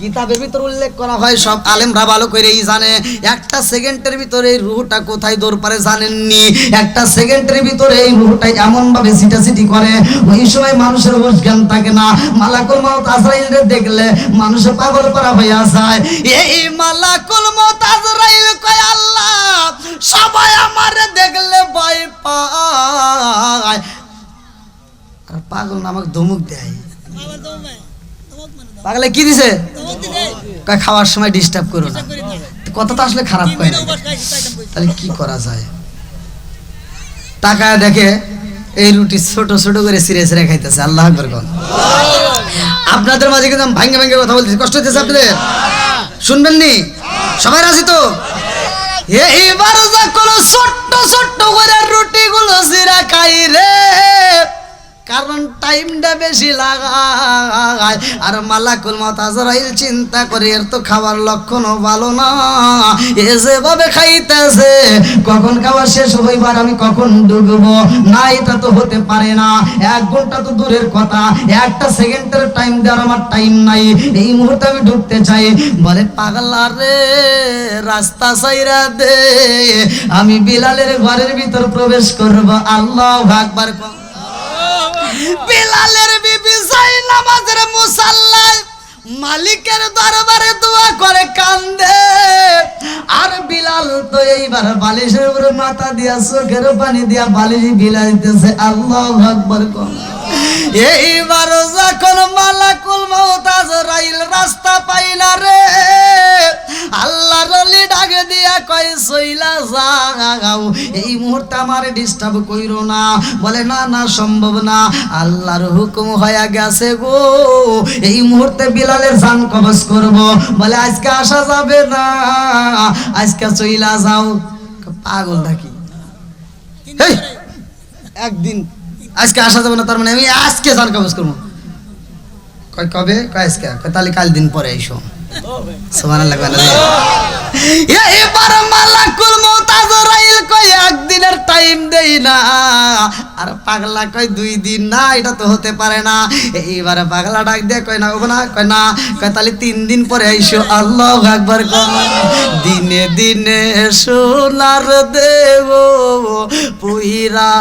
কিতাবের ভিতর উল্লেখ করা হয়, সব আলেমরা ভালো করেই জানে, একটা সেকেন্ডের ভিতরে এই রুহটা কোথায় দৌড় পারে জানেননি। একটা সেকেন্ডের ভিতরে এই রুহটা এমন ভাবে ছিটাছিটি করে, ওই সময় মানুষের হুঁশ জ্ঞান থাকে না। মালাকুল মউত আজরাইলকে দেখলে মানুষ পাগল করা হইয়া যায়। এই মালাকুল মউত আজরাইল কয়, আল্লাহ সবাই আমারে দেখলে ভয় পায়, আর পাগল নামক ধমক দেয়। পাগলে কি দিছে? খাওয়ার সময় ডিস্টার্ব করো না। কথা তো আসলে খারাপ কয় না, তাহলে কি করা যায়? তাকায় দেখে এই রুটি ছোট ছোট করে ছিঁড়ে ছিঁড়ে খাইতেছে। আল্লাহু আকবার। আপনাদের মাঝে কিন্তু ভাঙ্গে ভাঙ্গে কথা বলতেছি, কষ্ট হইতেছে আপনাদের? শুনবেন নি? সবাই রাজি তো? এইবার যখন ছোট্ট ছোট্ট করে রুটি গুলো ছিঁড়া খাই রে, কারণটা টাইমটা বেশি লাগায়। আর মালাকুল মউত আজরাইল চিন্তা করে এর তো খাবার লক্ষণও ভালো না, এ যেভাবে খাইতেছে কখন খাবার শেষ হইবার আমি কখন ডুববো না, এটা তো হতে পারে না। 1 ঘন্টা তো দূরের কথা, 1টা সেকেন্ডের টাইম দেওয়ার আমার টাইম নাই, এই মুহূর্তে আমি ঢুকতে চাই। বলে পাগলা রে রাস্তা ছাইরা দে, আমি বিলালের ঘরের ভিতর প্রবেশ করব। আল্লাহু আকবার। বিলালের বিবি যাই নামাজের মুসাল্লায় মালিকের দরবারে দোয়া করে কান্দে, আর বিলাল তো এইবার বালিশের উপরে মাথা দিয়া চোখের পানি দিয়া বালিশ বিলাইতেছে। আল্লাহু আকবার। এইবার যখন মালাকুল মউত আজরাইল রাস্তা পাইলা রে, আল্লাহর ওলি ডাকে দিয়া কয় চইলা যাও, এই মুহূর্তে আমার ডিস্টার্ব কইরো না। বলে না না সম্ভব না, আল্লাহর হুকুম হয়ে গেছে গো, এই মুহূর্তে বিলালের জান কবজ করব। বলে আজকে আসা যাবে না, আজকে চইলা যাও। পাগল নাকি? একদিন আজকে আসা যাবে না তার মানে আমি আজকে জান কবজ করবো? কয় কবে? কয় আজকে। তাহলে কাল দিন পরে এসো। সুবহানাল্লাহ। এবার মালাকুল মউত আজরাইল কয় একদিনের টাইম দেই না, আর পাগলা কয় 2 দিন না, এটা তো হতে পারে না। এইবার পাগলা ডাক দিয়ে কয় না হবে না, কয় না, কয় তাহলে 3 দিন পরে আইসো। আল্লাহু আকবার। দিনে দিনে সোনার দেব পুইরা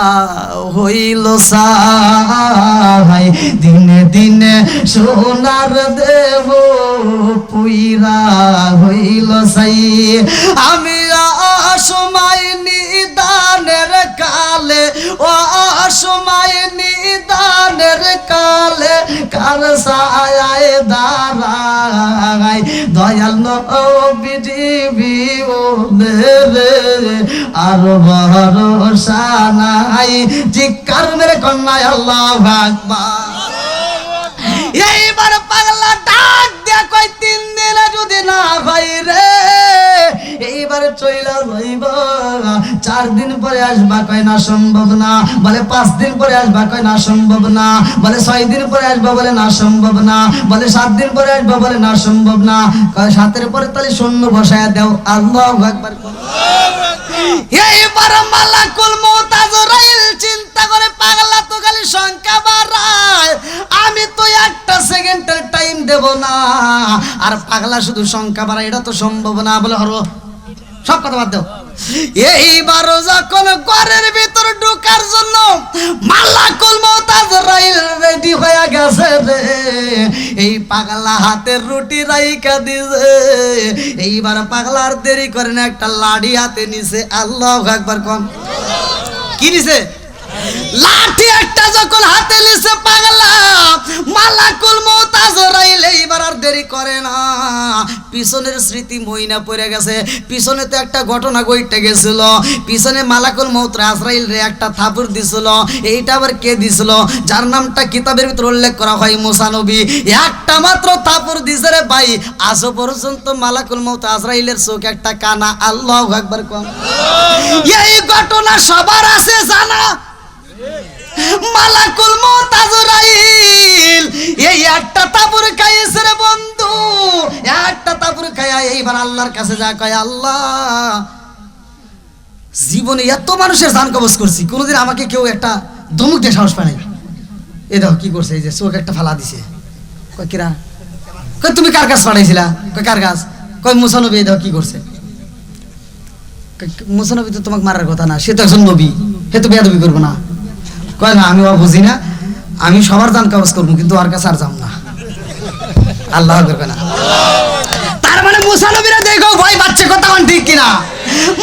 হইল সাই, দিনে দিনে সোনার দেব পুইরা হইল সাই। আমি অসময় নিদানের কালে, ও অসময় নিদানের কালে কার ছায়ায় দাঁড়াই, দয়াল নবী রে আর ভরসা নাই। জিকার মেরে কন্যায় আল্লাহু আকবার। এইবার পাগলা ডাক দিয়া কয় 3 দিনে যদি না ভাই রে, এইবার চইলা যাইব। 4 দিন পরে আসবা, কয় না সম্ভব না। বলে 5 দিন পরে আসবা, কয় না সম্ভব না। বলে 6 দিন পরে আসবা, বলে না সম্ভব না। বলে 7 দিন পরে আসবা, বলে না সম্ভব না। কয় 7 পরে তাহলে শূন্য বসায়া দাও। আল্লাহু আকবার। এইবার মালাকুল মউত আজরাইল চিন্তা করে পাগলা তো খালি সংখ্যা বাড়ায়, আমি তো 1টা সেকেন্ডের টাইম দেব না, আর পাগলা শুধু সংখ্যা বাড়ায়, এটা তো সম্ভব না। বলে হরো সব কথা বাদ দাও। এইবার যখন ঘরের ভিতর ঢোকার জন্য মালাকুল মউত আজরাইল রেডি হয়ে গেছে রে, এই পাগলা হাতের রুটি রাইখা দিছে। এইবার পাগলার দেরি করে না, একটা লাঠি হাতে নিছে। আল্লাহু আকবার। কোন কি নিছে? লাঠি একটা যখন হাতে নিছে পাগলা, মালাকুল মউত আজরাইল এইবার আর দেরি করে না, পিছনের স্মৃতি মইনা পড়ে গেছে। পিছনে তো একটা ঘটনা ঘটে গেছিল, পিছনে মালাকুল মউত আজরাইল রে একটা থাপুর দিছিল। এইটা আবার কে দিছিল? যার নামটা কিতাবের ভিতর উল্লেখ করা হয় মুসা নবী। একটা মাত্র থাপুর দিছে রে ভাই, আজও পর্যন্ত মালাকুল মউত আজরাইলের চোখ একটা কানা। আল্লাহু আকবার। কোন এই ঘটনা সবার আছে জানা? মালাকুল মউত আজরাইল এই একটা তাবুর খাইছে রে বন্ধু, একটা তাবুর খায়া এইবার আল্লাহর কাছে যা কয়, আল্লাহ জীবনে এত মানুষের জান কবজ করছি, কোনোদিন আমাকে কেউ একটা ধমক দিয়ে সাহস পায় নাই। এই দেখো কি করছে, এই যে চোখ একটা ফালা দিছে। কয় কিরা? কয় তুমি কার কাছে পাঠাইছিলা? কয় কার কাজ? কয় মুসা নবী। এই দেখো কি করছে। মুসা নবী তো তোমাকে মারার কথা না, সে তো একজন নবী, সে তো বেয়াদবি করবো না। কয় না আমি বুঝি না, আমি সবার জান কবজ করবো, কিন্তু আর কাছে আর যাব না। আল্লাহ করবে না। তার মানে মুসা নবীরা দেখো ভয় পাচ্ছে, কথা ঠিক কিনা?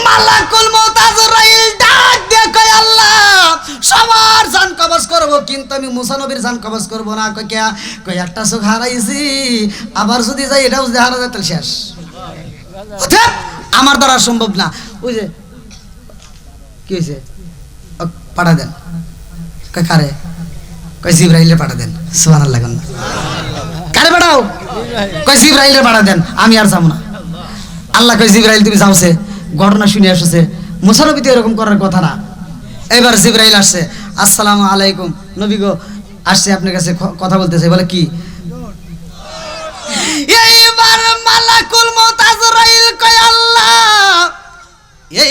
মালাকুল মউত আজরাইল ডাক দিয়ে কয়, আল্লাহ সবার জান কবজ করব, কিন্তু আমি মুসা নবীর জান কবজ করব না। কয় কে? কয় একটা চোখ হারাইছি, আবার যদি যাই এটাও যদি হারা যায় তাহলে শেষ, আমার দ্বারা সম্ভব না। ওই যে কি হয়েছে, পাঠা দেন। কয় কারে? কয় জিবরাইলে পাঠা দেন। সুবহানাল্লাহ। কারে পাঠাও? কয় জিবরাইলে পাঠা দেন, আমি আর যাবো না। আল্লাহ কয় জিবরাইল তুমি যাওছে, ঘটনা শুনে আসছে। মুসা নবী তো এরকম করার কথা না। এবার জিবরাইল আসছে, আসসালামু আলাইকুম নবী গো, আসছে আপনার কাছে কথা বলতেছে, বলে কি? এইবার মালাকুল মউত আজরাইল কয় আল্লাহ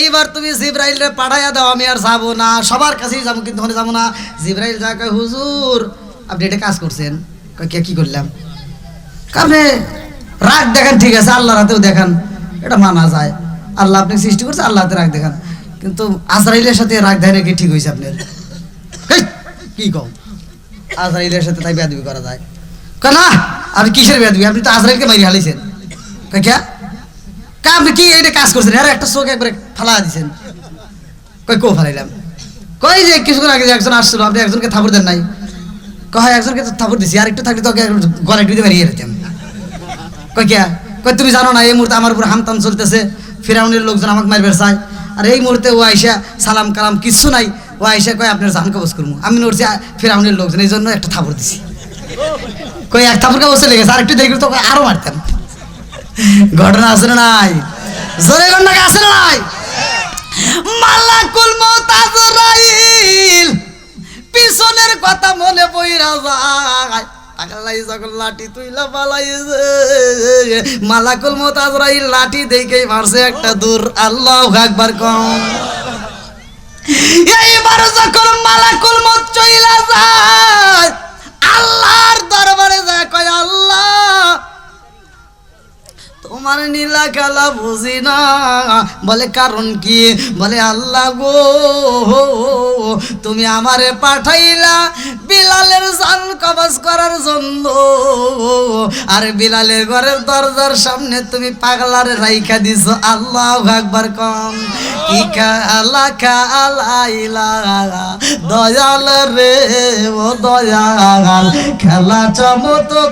এইবার তুমি জিবরাইল রে পাঠাইয়া দাও, আমি আর যাবো না, সবার কাছেই যাবো কিন্তু ওখানে যাবো না। জিবরাইল যা কয় হুজুর আপনি এটা কাজ করছেন। কয় কি করলাম? আপনি রাগ দেখান, ঠিক আছে, আল্লাহর হাতেও দেখান, এটা মানা যায়, আল্লাহ আপনি সৃষ্টি করছে, আল্লাহ হাতে রাগ দেখান, কিন্তু আজরাইলের সাথে রাগ দেখানো কি ঠিক হয়েছে আপনার? কি কম আজরাইলের সাথে তাই বেয়াদবি করা যায়? কয় না, আপনি কিসের বেয়াদবি, আপনি তো আজরাইলকে মারি হালাইছেন। কয় কে? আপনি কি এইটা কাজ করছেন? আর একটা চোখ একবারে ফালা দিয়েছেন। কই কো ফালাইলাম? কই যে কিছুক্ষণ আগে একজন আসছিল, আপনি একজনকে থাপড় দেন নাই? কয় একজনকে তো থাপড় দিছি, আর একটু থাকলে তোকে গলায় টিপে মারিয়ে দিতাম। কই কে? কই তুমি জানো না এই মুহূর্তে আমার উপর হামতাম চলতেছে, ফিরাউনের লোকজন আমাকে মারবে চায়, আর এই মুহূর্তে ও আইসা সালাম কালাম কিচ্ছু নাই, ও আইসা কয় আপনার জান কবজ করবো, আমি নড়ছি ফিরাউনের লোকজন, এই জন্য একটা থাপড় দিছি। কই এক থাপড় কবজ চলে গেছে, আর একটু দেখলে তোকে আরো মারতাম। ঘটনা আছে না নাই? জোরে ঘটনা আছে না নাই? মালাকুল মউত আজরাইল পিছনের কথা মনে পইরা যায়, পাগলাই যখন লাঠি তুইলা পালাইছে, মালাকুল মউত আজরাইল লাঠি দেখেই মারছে একটা দূর। আল্লাহু আকবার কম। এইবার যখন মালাকুল মউত চইলা যায়, আল্লাহর দরবারে যায়, কয় আল্লাহ তোমার নীলা খেলা বুঝি না। বলে কারণ কি? বলে আল্লাহ গো তুমি আমারে পাঠাইলা বিলালের জান কবজ করার জন্য, আর বিলালের ঘরের দরজার সামনে তুমি পাগলারে রাইখা দিছো। আল্লাহু আকবার কম। কি খেলা খেলাইলা দয়াল রে ও দয়াল, খেলা চমৎকার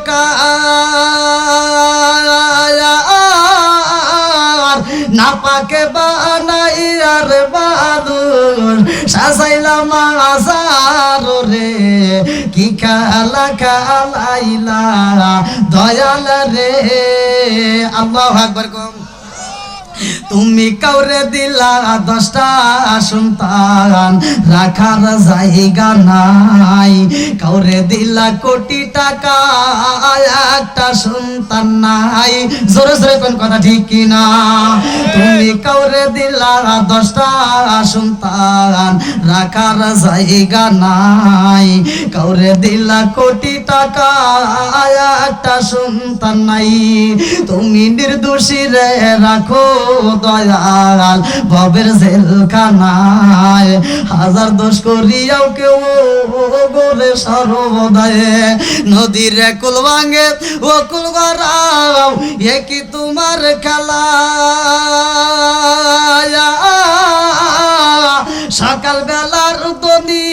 না পাকে বানাই আর বাদুর সাজাইলাম আসার রে। কি খেলা খেলাইলা দয়াল রে। আল্লাহু আকবার কম। তুমি কাউরে দিলা 10টা সন্তান, রাখার জায়গা নাই, কাউরে দিলা কোটি টাকা, একটা সন্তান নাই। জোরে জোরে কোন কথা ঠিক কিনা? তুমি কাউরে দিলা 10টা সন্তান, রাখার জায়গা নাই, কাউরে দিলা কোটি টাকা, একটা সন্তান নাই। তুমি নির্দোষী রে রাখো দয়াল ভবের জেলখানায়, হাজার দোষ করিয়াও কেউ গোরে সর্বদায়। নদীর কুল ভাঙে ও কুল গড়াও, এ কি তোমার খেলা? সকাল বেলার দনি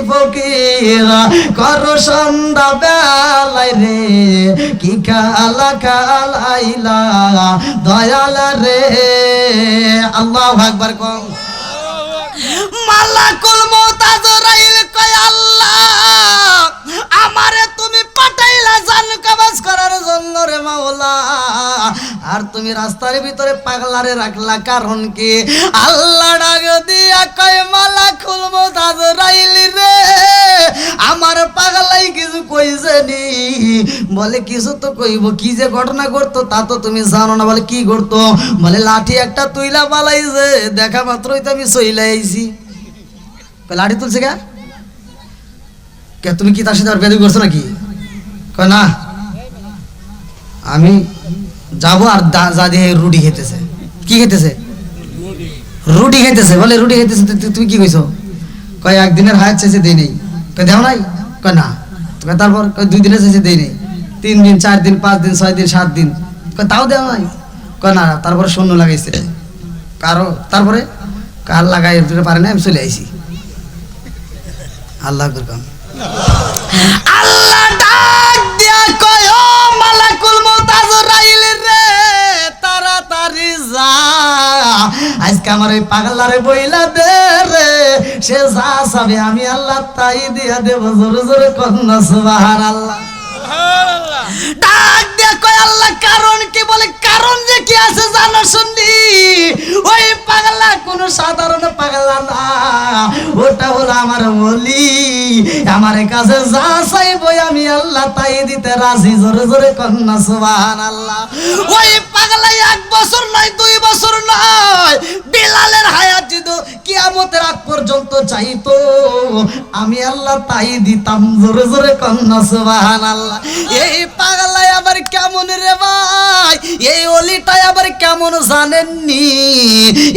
ফকিরা করো সন্ধ্যা বেলায় রে। কি খেলা খেলাইলা দয়াল রে। আল্লাহু আকবার কম। মালাকুল মউত আজরাইল কয় আল্লাহ আমারে তুমি পাঠাইলা জান কবজ করার জন্য রে মাওলা, আর তুমি রাস্তার ভিতরে পাগলারে রাখলা কারণ কি? আল্লাহ ডাক দিয়া কয় মালাকুল মউত আজরাইল রে আমার পাগলাই কিছু কইছে নি? বলে কিছু তো কইব, কি যে ঘটনা করতো তা তো তুমি জানো না। বলে কি করতো? বলে লাঠি একটা তুইলা পালাইছে, দেখা মাত্রই তো আমি চইলা আইছি। লাঠি তুলছে কে? কে তুমি কি তার সাথে আর বেদবি করছো নাকি? কয় না, আমি যাবো আর যা দিয়ে রুটি খেতেছে। কি খেতেছে? রুটি খেতেছে। বলে রুটি খেতেছে, তুমি কি কইছো? কয় একদিনের হায়াত চাইছে দেই নেই। কয় দেও নাই? কয় না। তারপর 2 দিনের চাইছে দেই নেই, 3 দিন 4 দিন 5 দিন 6 দিন 7 দিন। কয় তাও দেও নাই? কয় না। তারপরে শূন্য লাগাইছে। কারো তারপরে কার লাগাই পারে না, আমি চলে আইছি। আল্লাহ আল্লাহ ডাক দিয়া কয় ও মালাকুল মউত আজরাইল রে তাড়াতাড়ি যা, আজকে আমার ওই পাগলারে বইলা দে রে, সে যা চাবে আমি আল্লাহ তাই দিয়া দেব। জোরে জোরে কন্যা সুবহানাল্লাহ। ডাক দিয়া কয় আল্লাহ কারণ কি? বলে কারণ যে কি আছে জানো শুননি? ওই পাগলা কোনো সাধারণ পাগলা না, ওটা হলো আমার ওলি। আমার কাছে যা চাইবো আমি আল্লাহ তাই দিতে রাজি। জোরে জোরে কন্যা সুবহানাল্লাহ। ওই পাগলা 1 বছর নয় 2 বছর নয়, বিলালের হায়াত যদি কিয়ামতের আগ পর্যন্ত চাইতো আমি আল্লাহ তাই দিতাম। জোরে জোরে কন্যা সুবহানাল্লাহ। এই পাগলাই আবার কেমন রে ভাই? এই ওলিটাই আবার কেমন জানেননি?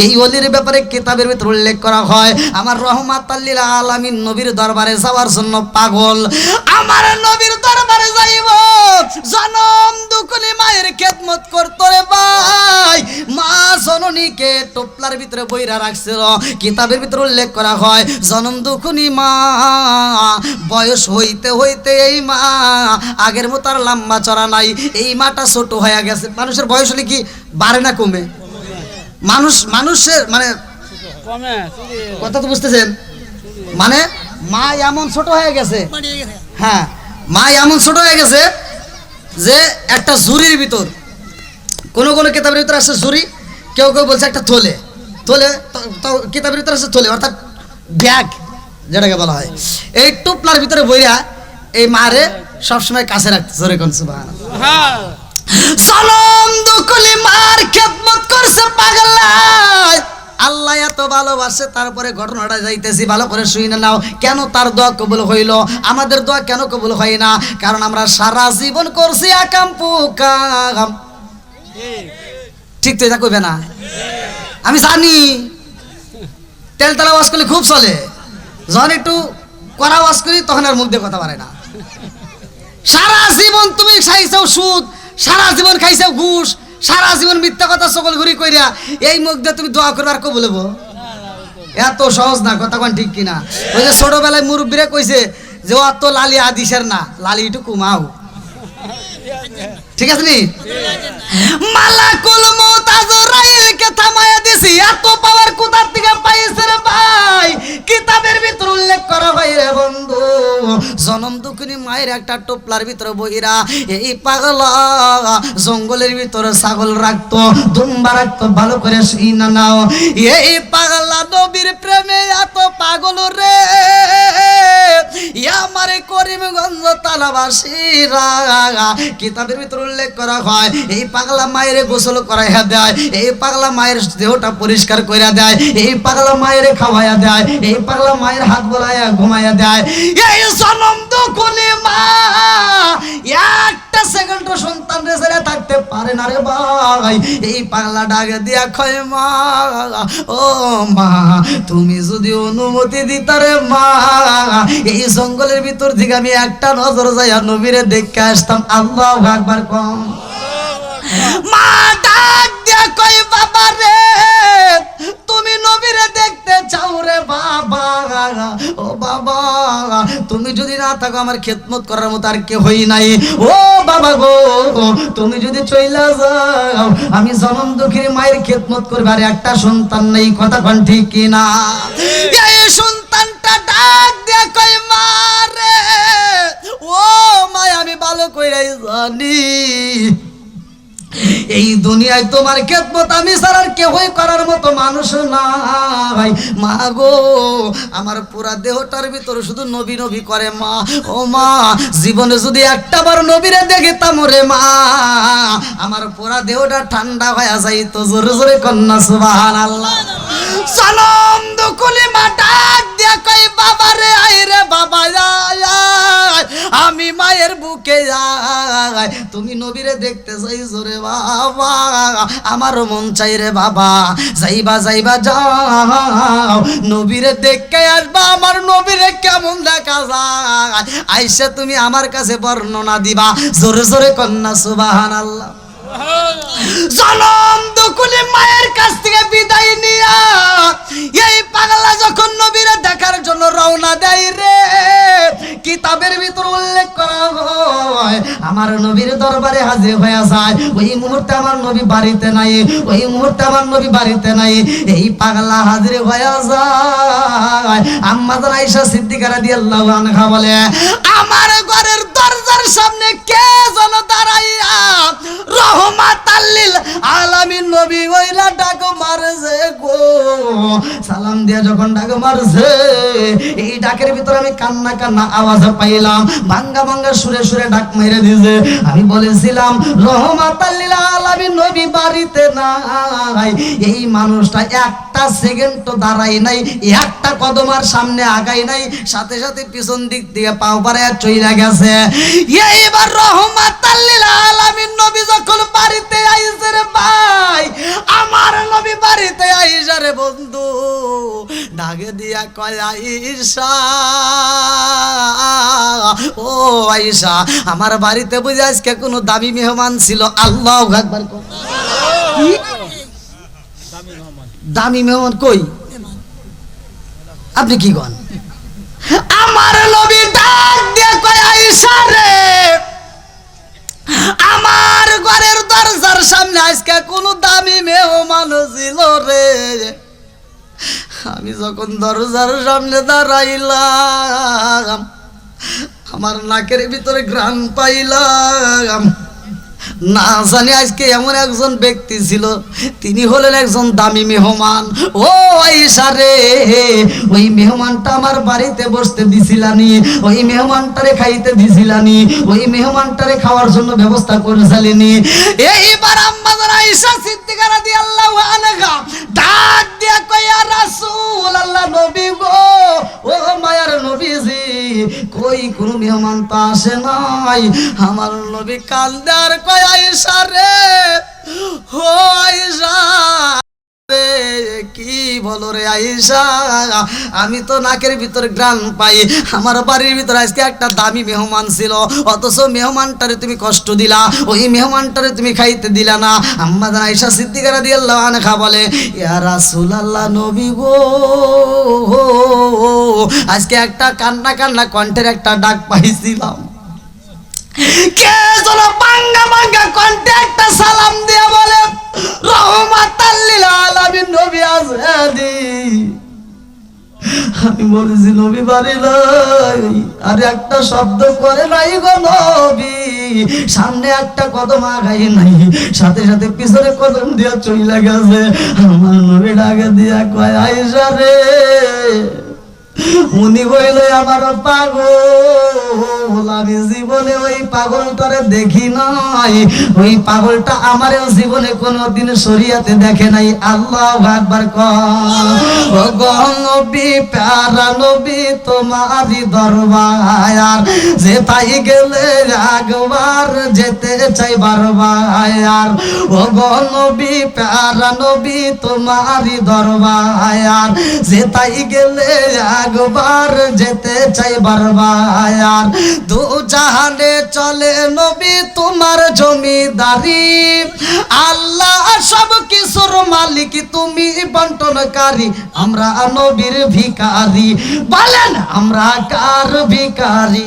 এই ওলির ব্যাপারে কিতাবের ভিতর উল্লেখ করা হয়, আমার রহমাতাল লিল আলামিন নবীর দরবারে যাওয়ার জন্য পাগল। আমার নবীর দরবারে যাইব, জনম দুকুনি মায়ের খেদমত করতো রে ভাই। মা জননীকে টোপলার ভিতরে বইরা রাখছিল। কিতাবের ভিতরে উল্লেখ করা হয়, জনম দুকুনি মা বয়স হইতে হইতে এই মা আগের মতো আর লম্বা চড়া নাই, এই মাটা ছোট হয়ে গেছে। মানুষের বয়স হলে কি বাড়ে না কমে? মানুষের মানে কথা তো বুঝতেছেন, মানে মা এমন ছোট হয়ে গেছে, হ্যাঁ মা এমন ছোট হয়ে গেছে যে একটা ঝুড়ির ভিতর, কোন কোন কিতাবের ভিতরে আছে ঝুড়ি, কেউ কেউ বলছে একটা থলে, কিতাবের ভিতরে আছে থলে, অর্থাৎ ব্যাগ যেটাকে বলা হয়। এই টুপলার ভিতরে বইরা এই মারে সবসময় কাছে রাখতে। জোরে কোন সুবহানাল্লাহ। জনম দুকুলি মার খেদমত করছে পাগলা। আল্লাহ এত ভালোবাসে, তারপরে ঘটনাটা যাইতেছি ভালো করে শুনে নাও। কেন তার দোয়া কবুল হইল, আমাদের দোয়া কেন কবুল হয় না? কারণ আমরা সারা জীবন করছি আকাম পুকাম। ঠিক তো এটা কইবে না? আমি জানি তেলতেলা ওয়াজ করলে খুব চলে, যখন একটু কড়া ওয়াজ করি তখন আর মুখ দিয়ে কথা পারে না। সারা জীবন তুমি খাইছো সুদ, সারা জীবন খাইছো ঘুষ, সারা জীবন মিথ্যা কথা সকল ঘুরি কইরা এই মুখ দিয়ে তুমি দোয়া করবার কো বলবো? এত সহজ না, কথা কোন ঠিক কিনা? ওই যে ছোটবেলায় মুরব্বীরা কইছে যে অত লালি আদিসের না, লালি একটু কমাও। ঠিক আছে নি? মালাকুল মউত আজরাইলকে থামায়া দিছি, এত পাওয়ার কোথার থেকে পাইছে রে ভাই? কিতাবের ভিতর উল্লেখ করা হয় রে বন্ধু, জনম দুকুনি মায়ের একটা টোপলার ভিতরে বইরা এই পাগলা জঙ্গলের ভিতরে ছাগল রাখতো, দুম্বা রাখতো। ভালো করে শুনা নাও, এই পাগলা নবীর প্রেমে এত পাগল রে, আমারে করিমগঞ্জ তালাবাসীরা। কিতাবের ভিতর উল্লেখ করা হয় এই পাগলা মায়ের গোসল করাইয়া দেয়, এই পাগলা মায়ের দেহটা পরিষ্কার কইরা দেয়, এই পাগলা মায়ের খাওয়াইয়া দেয়, এই পাগলা মায়ের হাত বলাইয়া ঘুমাইয়া দেয়। এই জনম দুকুনি মা একটা সেকেন্ড সন্তান রেসে থাকতে পারে না রে ভাই। এই পাগলা ডাকে দিয়া কয় মা, ও মা তুমি যদি অনুমতি দিতা রে মা, এই জঙ্গলের ভিতর থেকে আমি একটা নজর যাইয়া নবীরে দেখে আসতাম। আল্লাহু আকবার কম। মা ডাক দিয়া কই বাবা রে, তুমি নবীরে দেখতে চাও রে বাবা? ও বাবা তুমি যদি না থাকো আমার খেদমত করার মতো আর কেউ হই নাই। ও বাবা গো তুমি যদি চইলা যাও আমি জনম দুঃখীর মায়ের খেদমত করবে, আর একটা সন্তান নেই। কথা কোন ঠিক কিনা? এই সন্তানটা ডাক দিয়া কই মা রে, ও মা আমি ভালো কইরাই জানি এই দুনিয়ায় তোমার খেদমত আমি ছাড়া আর কেউই করার মতো মানুষ নাই। মা গো আমার পুরা দেহটার ভিতরে শুধু নবী নবী করে মা। ও মা জীবনে যদি একটা বার নবীরে দেখিতাম রে মা, আমার পুরা দেহটা ঠান্ডা হয়ে যাইতো। জোরে জোরে কন্যা সুবহানাল্লাহ। জনম দুকুলি মা ডাক দিয়া কই বাবা রে, আই রে বাবা আমি মায়ের বুকে যাই, তুমি নবীরে দেখতে চাইছো রে বাবা, আমারও মন চাই রে বাবা। যাইবা যাইবা যাও নবীরে দেখে আসবা, আমার নবীরে কেমন দেখা যায় আইসা তুমি আমার কাছে বর্ণনা দিবা। জোরে জোরে কন্যা সুবহানাল্লাহ। জনম দুকুলি মায়ের কাছ থেকে বিদায় নিয়া এই পাগলা যখন নবীরে দেখার জন্য রওনা দেয় রে, কিতাবের ভিতর উল্লেখ করা হয় আমার নবীর দরবারে হাজির হয়ে যায়। ওই মুহূর্তে আমার নবী বাড়িতে নাই, ওই মুহূর্তে আমার নবী বাড়িতে নাই। এই পাগলা হাজির হয়ে যায়। আম্মা জান আয়েশা সিদ্দিকা রাদিয়াল্লাহু আনহা বলে, আমার ঘরের দরজার সামনে কে যেন দাঁড়াইয়া রহমাতাল লিল আলামিন নবী ওইলা ডাক মারছে গো। সালাম দিয়া যখন ডাক মারছে, এই ডাকের ভিতরে আমি কান্না কান্না আওয়াজ পাইলাম, ভাঙ্গা ভাঙ্গা সুরে সুরে ডাক মেরে দিছে। আমি বলেছিলাম রহমাতাল লিল আলামিন নবী বাড়িতে নাই। এই মানুষটা একটা সেকেন্ড তো দাঁড়াই নাই, একটা কদম আর সামনে আগাই নাই, সাথে সাথে পিছন দিক দিয়ে পাও পাড়ায় চইলা গেছে। এইবার রহমাতাল লিল আলামিন নবী যখন বাড়িতে আইছে রে ভাই, আমার নবী বাড়িতে আইসা রে বন্ধু ডাকে দিয়া কয়, আয়েশা ও আয়েশা, আমার বাড়িতে বুঝে আজকে কোনো দামি মেহমান ছিল। আল্লাহু আকবার। কি দামি মেহমান কই? আপনি কি কন? আমার নবী ডাক দিয়ে কয়, আয়েশা রে, আমার ঘরের দরজার সামনে আজকে কোনো দামি মেহমান ছিল রে। আমি যখন দরজার সামনে দাঁড়াইলাম, আমার নাকের ভিতরে ঘ্রাণ পাইলাম। না জানি আজকে এমন একজন ব্যক্তি ছিল, তিনি হলেন একজন দামি মেহমান। ও আয়েশা রে, ওই মেহমানটা আমার বাড়িতে বসতে দিছিলানি, ওই মেহমানটারে খাইতে দিছিলানি, ওই মেহমানটারে খাওয়ার জন্য ব্যবস্থা করেছিলেনি। এইবার আম্মা জান আয়েশা সিদ্দিকা রাদিয়াল্লাহু আনহা ডাক দিয়া কয়, ইয়া রাসূলুল্লাহ, নবী গো, ও মায়ার নবীজি, কই কোন মেহমান তো আসে নাই। আমার নবী কান্দে আর কয়, আয়েশা রে, ও আয়েশা রে, কি বলো রে আয়েশা, আমি তো নাকের ভিতরে ঘ্রাণ পাই। আমার বাড়ির ভিতরে আজকে একটা দামি মেহমান ছিল, অথচ মেহমানটারে তুমি কষ্ট দিলা, ওই মেহমানটারে তুমি খাইতে দিলা না। আম্মা জান আয়েশা সিদ্দিকা রাদিয়াল্লাহু আনহা বলে, ইয়া রাসূলুল্লাহ, নবী গো, আজকে একটা কান্না কান্না কণ্ঠের একটা ডাক পাইছিলাম। কে যেন বাঙ্গা বাঙ্গা কণ্ঠে একটা সালাম দিয়ে বলে, রহমাতাল লিল আলামিন নবী আজহাদি। আমি বলেছি নবী বাড়ি নাই, আর একটা শব্দ করে নাই গো নবী, সামনে একটা কদম আগাই নাই, সাথে সাথে পিছনে কদম দিয়া চইলা গেছে। আমার নবী ডাকে দিয়া কয়, আয়েশা রে, উনি হইল আমার পাগল, আমি জীবনে ওই পাগলটারে দেখি নাই, ওই পাগলটা আমারও জীবনে কোনোদিন শরীয়তে দেখে নাই। আল্লাহু আকবার। ও গো নবী, প্যারা নবী, তোমারই দরবার যে তাই গেলে একবার যেতে চাই বারবার। ও গো নবী, প্যারা নবী, তোমারই দরবার যে তাই গেলে একবার যেতে চাই বারবার। দু জাহানে চলে নবী তোমার জমিদারি, আল্লাহ সব কিছুর মালিক, তুমি বন্টনকারী, আমরা নবীর ভিখারি। বলেন আমরা কার ভিখারি?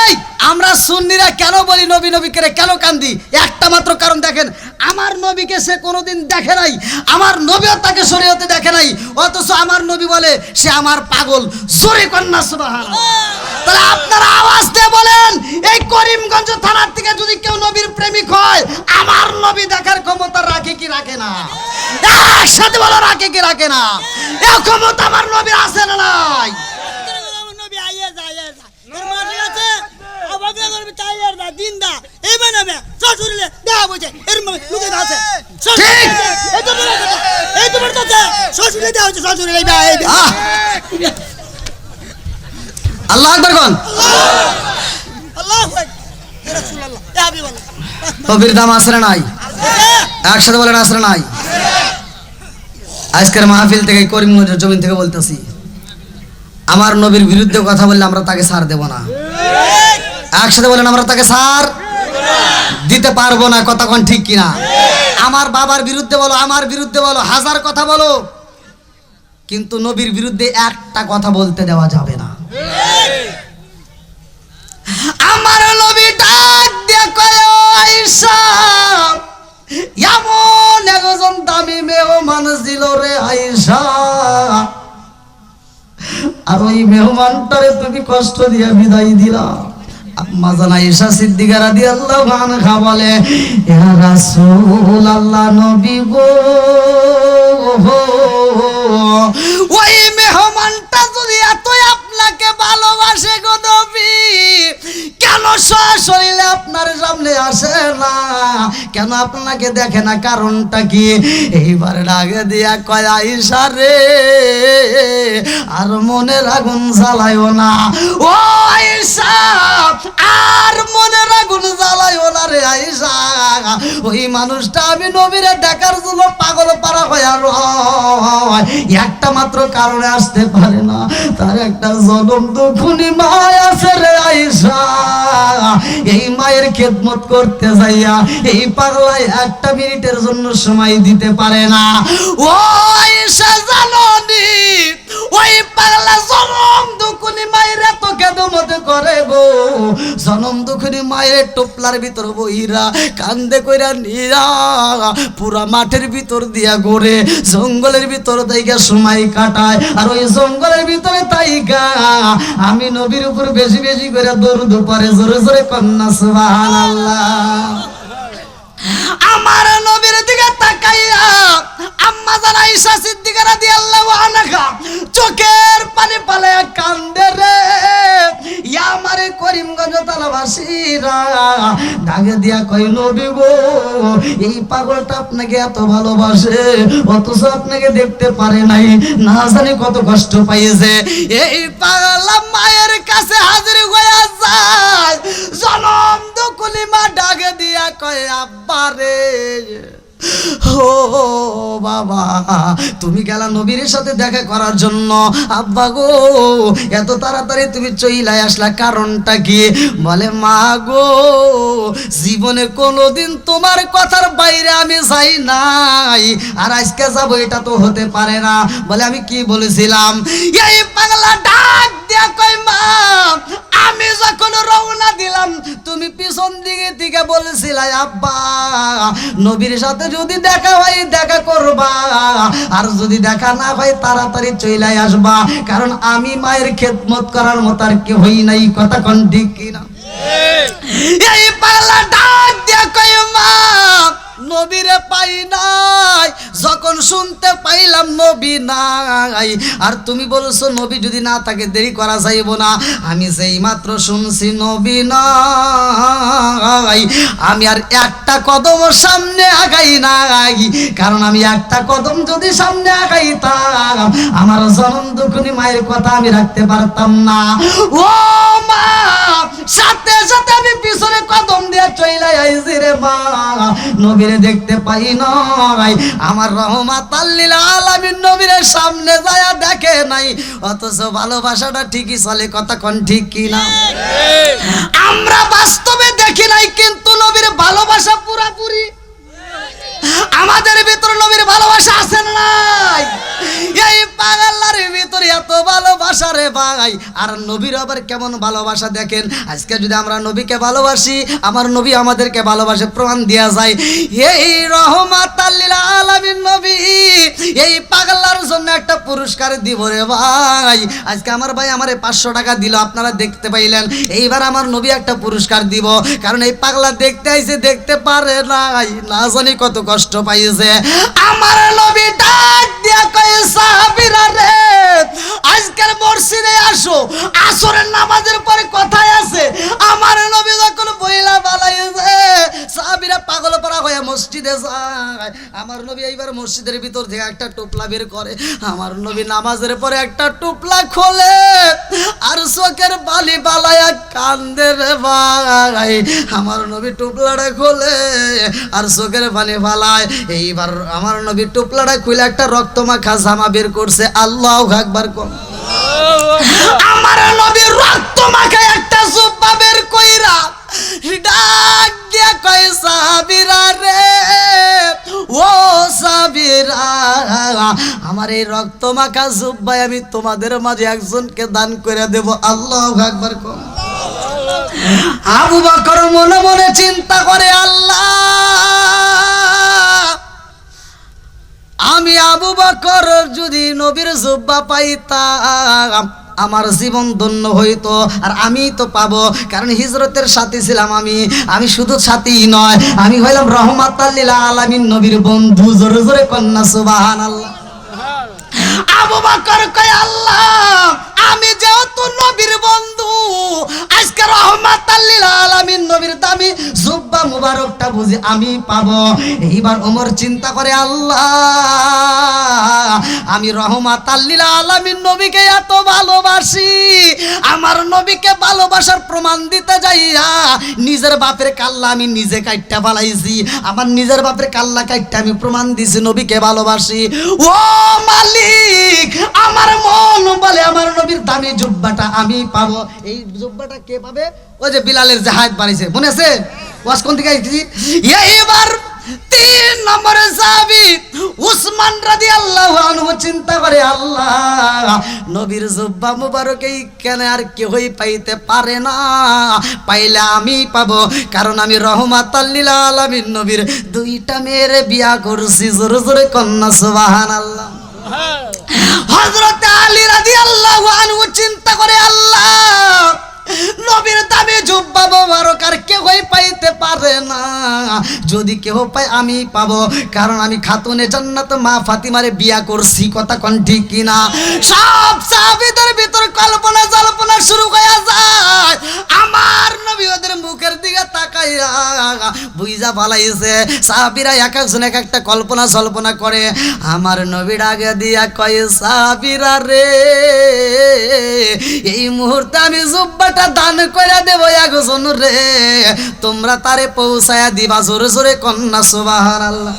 এই আমরা সুন্নিরা কেন বলি নবী নবী করে কেন কান্দি? একটা মাত্র কারণ দেখেন, আমার নবীকে সে কোনোদিন দেখে নাই, আমার নবীও তাকে শরীয়তে দেখে নাই, অথচ আমার নবী বলে সে আমার পাগল। জোরে কন্যা সুবহানাল্লাহ। তাহলে আপনারা আওয়াজ দিয়ে বলেন, এই করিমগঞ্জ থানার থেকে যদি কেউ নবীর প্রেমিক হয়, আমার নবী দেখার ক্ষমতা রাখে কি রাখে না? একসাথে বলো, রাখে কি রাখে না? এই ক্ষমতা আমার নবীর আছে না নাই? নবী আইয়া যায় তোর মাঝে আছে আবাগলা করবে চাইয়ার দা দিনদা এই বানাবে শ্বশুরলে দেয়া বসে এর লুকে আছে ঠিক এই তো বলতে শ্বশুরলে দেয়া হচ্ছে শ্বশুরলে এই আল্লাহু আকবার কোন আল্লাহু আকবার ইয়া রাসূলুল্লাহ ইয়া হাবিবাল্লাহ নবীর দাম আছে না নাই? একসাথে বলেন আছে না নাই? আজকের মাহফিল থেকে করিমগঞ্জের জমিন থেকে বলতেছি, আমার নবীর বিরুদ্ধে কথা বললে আমরা তাকে ছাড় দেব না। একসাথে বলেন আমরা তাকে ছাড় দিতে পারবো না। কথা কোন ঠিক কিনা? আমার বাবার বিরুদ্ধে বলো, আমার বিরুদ্ধে বলো, হাজার কথা বলো, কিন্তু নবীর বিরুদ্ধে একটা কথা বলতে দেওয়া যাবে না। আমার নবী ডাক দিয়ে কয় ও আয়েশা, এমন একজন দামি মেহমান ছিল রে আয়েশা, আর ওই মেহমানটারে তুমি কষ্ট দিয়ে বিদায় দিলা। আম্মা জান আয়েশা সিদ্দিকা রাদিয়াল্লাহু আনহা বলে, ইয়া রাসূলুল্লাহ, নবী গো, ওই মেহমানটা যদি এতই আপনাকে ভালোবাসে গো নবী, কেন সশরীরে আপনার সামনে আসে না, কেন আপনাকে দেখে না, কারণটা কি? এইবার ডাকে দিয়া কয়, আয়েশা রে, আর মনের আগুন জ্বালায়ও না ও আয়েশা, আর মনের আগুন জ্বালায়ও না রে আয়েশা। ওই মানুষটা আমি নবীরে দেখার জন্য পাগল পারা হয়, আর একটা মাত্র কারণে আসতে পারে না, তার একটা জনম দুঃখনী মা আছে রে আয়েশা। এই মায়ের খেদমত করতে যাইয়া এই পাগলায় একটা মিনিটের জন্য সময় দিতে পারে না। ও আয়েশা জানোনি, ওই পাগলা জনম দুঃখনী মায়ের এত খেদমত করে গো, জনম দুঃখনী মায়ের টোপলার ভিতর বইরা কান্দে কইরা নিয়া পুরা মাঠের ভিতর দিয়া ঘুরে জঙ্গলের ভিতর তাইগা সময় কাটায়, আর ওই জঙ্গলের ভিতরে তাইগা আমি নবীর উপর বেশি বেশি করে দরুদ পড়ে, জোরে জোরে কন্যা সুবহানাল্লাহ। আমার নবীর দিকে তাকাইয়া আম্মা জান আয়েশা সিদ্দিকা রাদিয়াল্লাহু আনহা চোখের পানি পালায়া কান্দে রে। ইয়া আমারে করিমগঞ্জ তালাবাসীরা ডাকে দিয়া কই, নবী গো, এই পাগলটা আপনাকে এত ভালোবাসে, অথচ আপনাকে দেখতে পারে নাই, না জানি কত কষ্ট পাইছে। এই পাগলা মায়ের কাছে হাজির হইয়া যায়, জনম দুকুলি মা ডাকে দিয়া কয়, আব্বা রে, ও বাবা, তুমি গেলা নবীর সাথে দেখা করার জন্য, আব্বা গো এত তাড়াতাড়ি তুমি চইলাই আসলা, কারণটা কি? বলে, মা গো, জীবনে কোনোদিন তোমার কথার বাইরে আমি যাই নাই, আর আজকে যাব এটা তো হতে পারে না। বলে, আমি কি বলেছিলাম? এই পাগলা ডাক দিয়া কয়, মা, আমি যখন রওনা দিলাম তুমি পিছন দিকে থেকে বলেছিলে, আব্বা নবীর সাথে যদি দেখা হয় দেখা করবা, আর যদি দেখা না হয় তাড়াতাড়ি চইলাই আসবা, কারণ আমি মায়ের খেদমত করার মতো আর কি হই নাই। কথা কোন ঠিক কিনা? এই পাগলা ডাক দিয়া কয়, মা, নবীরে পাই নাই, যখন শুনতে পাইলাম নবী নাই, আর তুমি বলছো নবী যদি না থাকে দেরি করা যাইব না, আমি সেই মাত্র শুনছি নবী নাই, আমি আর একটা কদম সামনে আগাই নাই, কারণ আমি একটা কদম যদি সামনে আগাইতাম আমার জনম দুঃখনী মায়ের কথা আমি রাখতে পারতাম না। ও মা, সাথে সাথে আমি পিছনে কদম দিয়ে চইলাই আইছি রে মা, নবীরে দেখতে পাই নাই, আমার রহমাতাল লিল আলামিন নবীরে সামনে যায়া দেখে নাই, অথচ ভালোবাসাটা ঠিকই চলে। কথা কোন ঠিক কিনা? আমরা বাস্তবে দেখি নাই, কিন্তু নবীর ভালোবাসা পুরাপুরি আমাদের ভিতর নবীর ভালোবাসা আছে না নাই? এই পাগলার ভিতরে এত ভালোবাসা রে ভাই, আর নবীর আবার কেমন ভালোবাসা দেখেন। আজকে যদি আমরা নবীকে ভালোবাসি, আমার নবী আমাদেরকে ভালোবাসে, প্রমাণ দেয়া যায়। এই রহমাতাল লিল আলামিন নবী এই পাগলার জন্য একটা পুরস্কার দিব রে ভাই। আজকে আমার ভাই আমারে 500 টাকা দিল, আপনারা দেখতে পাইলেন। এইবার আমার নবী একটা পুরস্কার দিব, কারণ এই পাগলা দেখতে আইছে, দেখতে পারে নাই, না জানি কত কষ্ট পাইছে। আমার নবী ডাক দিয়া কয়, সাহাবীরা রে, আজকের মসজিদে আসো, আসরের নামাজের পরে কথাই আছে। আমার নবী যখন বইলা বালাইছে, সাহাবীরা পাগল পারা হয়ে মসজিদে যায়। আমার নবী এইবার মসজিদের ভিতর থেকে একটা টোপলা বের করে, আমার নবী নামাজের পরে একটা টোপলা খোলে, আর চোখের বালি বালায়া কান্দে রে ভাই। আমার নবী টোপলাটা খোলে আর চোখের বালি বালায়। এইবার আমার নবী টোপলাটা খুলে একটা রক্তমাখা জামা বের করছে। আল্লাহু আকবার কম। আমার নবী রক্তমাখা একটা জুব্বা বের কইরা ডাক দিয়া কয়, সাহাবীরা রে, ও সাহাবীরা, আমার এই রক্তমাখা জুব্বা আমি তোমাদের মাঝে একজনকে দান করে দেব। আল্লাহু আকবার কম। আবু বকর মনে মনে চিন্তা করে, আল্লাহ, আমি আবু বকর যদি নবীর জুব্বা পাইতাম আমার জীবন ধন্য হইতো, আর আমি তো পাবো, কারণ হিজরতের সাথী ছিলাম আমি শুধু সাথী নয়, আমি হইলাম রহমাতাল লিল আলামিন, নবীর বন্ধু। জোরে জোরে কন্যা সুবহানাল্লাহ। আবু বকর কয়, আল্লাহ, আমি যেহেতু নবীর বন্ধু, আজকে রহমাতাল লিল আলামিন নবীর দামি জুব্বা মুবারকটা বুঝি আমি পাবো। এইবার ওমর চিন্তা করে, আল্লাহ, আমি রহমাতাল লিল আলামিন নবীকে এত ভালোবাসি, আমার নবীকে ভালোবাসার প্রমাণ দিতে যাইয়া নিজের বাপের কাল্লা আমি নিজে কাইট্টা ফালাইছি, আমার নিজের বাপের কাল্লা কাইট্টা আমি প্রমাণ দিছি নবীকে ভালোবাসি। ও মালিক, আমার মন বলে আমার নবীর দামি জুব্বাটা আমি পাবো। এই জুব্বাটা কে পাবে? ওই যে বিলালের যে হাত বাড়িছে, মনে আছে? ওয়াজ কোন দিকে আইছি? এইবার 3 নম্বরে সাহাবী উসমান রাদিয়াল্লাহু আনহু চিন্তা করে, আল্লাহ, নবীর জুব্বা মুবারক এই কেন আর কেউই পাইতে পারে না, পাইলে আমি পাবো, কারণ আমি রহমাতাল লিল আলামিন নবীর 2টা মেয়ের বিয়া করছি। জোরে জোরে কন্যা সুবহানাল্লাহ। হযরত আলী রাদিয়াল্লাহু আনহু চিন্তা করে, আল্লাহ, নবীর দামি জুব্বা মুবারক আর কেউই পাইতে পারে না, যদি কেউ পায় আমি পাবো, কারণ আমি খাতুনে জান্নাত মা ফাতিমারে বিয়া করছি। কথা কোন ঠিক কিনা? সব সাহাবীদের ভিতর কল্পনা জল্পনা শুরু হয়ে যায়। আমার নবী ওদের মুখের দিকে তাকাইয়া বুইজা ফালাইছে। সাহাবীরা এক একজন এক একটা কল্পনা জল্পনা করে। আমার নবীর আগে দিয়া কয়, সাহাবীরা রে, এই মুহূর্তে আমি জুব্বাটা দান করে দেব একজন রে, তোমরা তারে পৌঁছায়া দিবা। জোরে জোরে কন্যা সুবহানাল্লাহ।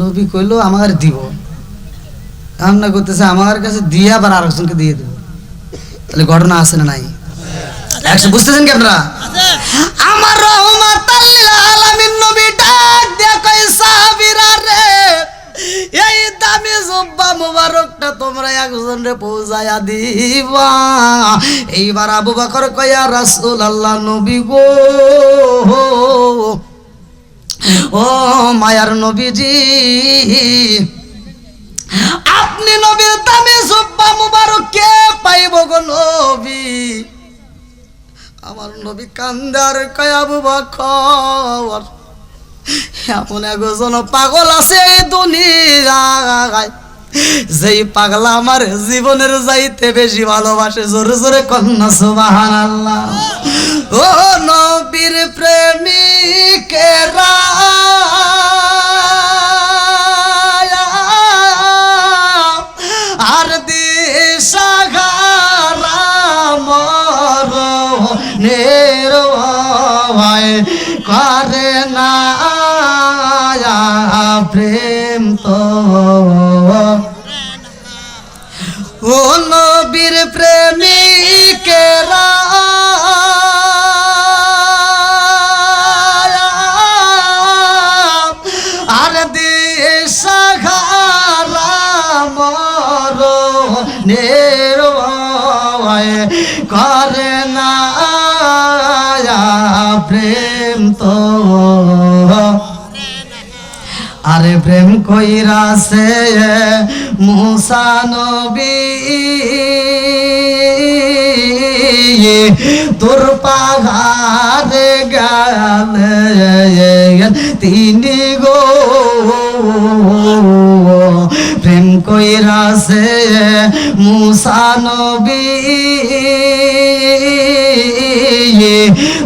নবী কইল, আমার দিব, কান্না করতেছে, আমার কাছে দিয়ে আবার আরেকজনকে দিয়ে দেব। তাহলে ঘটনা আছে না নাই? একশো বুঝতেছেন কি আপনারা? আমার রহমাতাল লিল আলামিন নবী ডাক দিয়া কয়, সাহাবীরা রে, এই দামি জুব্বা মুবারকটা তোমরা একজন রে পৌঁছায়া দিবা। এইবার আবু বকর কয়, ইয়া রাসূলুল্লাহ, নবী গো, ও মায়ার নবীজি, আপনি নবীর দামি জুব্বা মুবারক কে পাইব গো নবী? আমার নবী কান্দার কয়, আবু বকর, এমন একজন পাগল আছে এই দুনিয়ায়, যেই পাগলা আমার জীবনের যাইতে বেশি ভালোবাসে। জোরে জোরে কন্যা সুবহানাল্লাহ। ও নবীর প্রেমিকেরা, আর দিশাহারা মরণের ভয় করে না প্রেম তো। ও নবীর প্রেমিকেরা, আর দিশাহারা মরণের ভয় করে না প্রেম তো। আরে প্রেম কইরাছে মুসা নবী, তোর পাহাড়ে গেলেন তিনি গো। প্রেম কইরাছে মুসা নবী,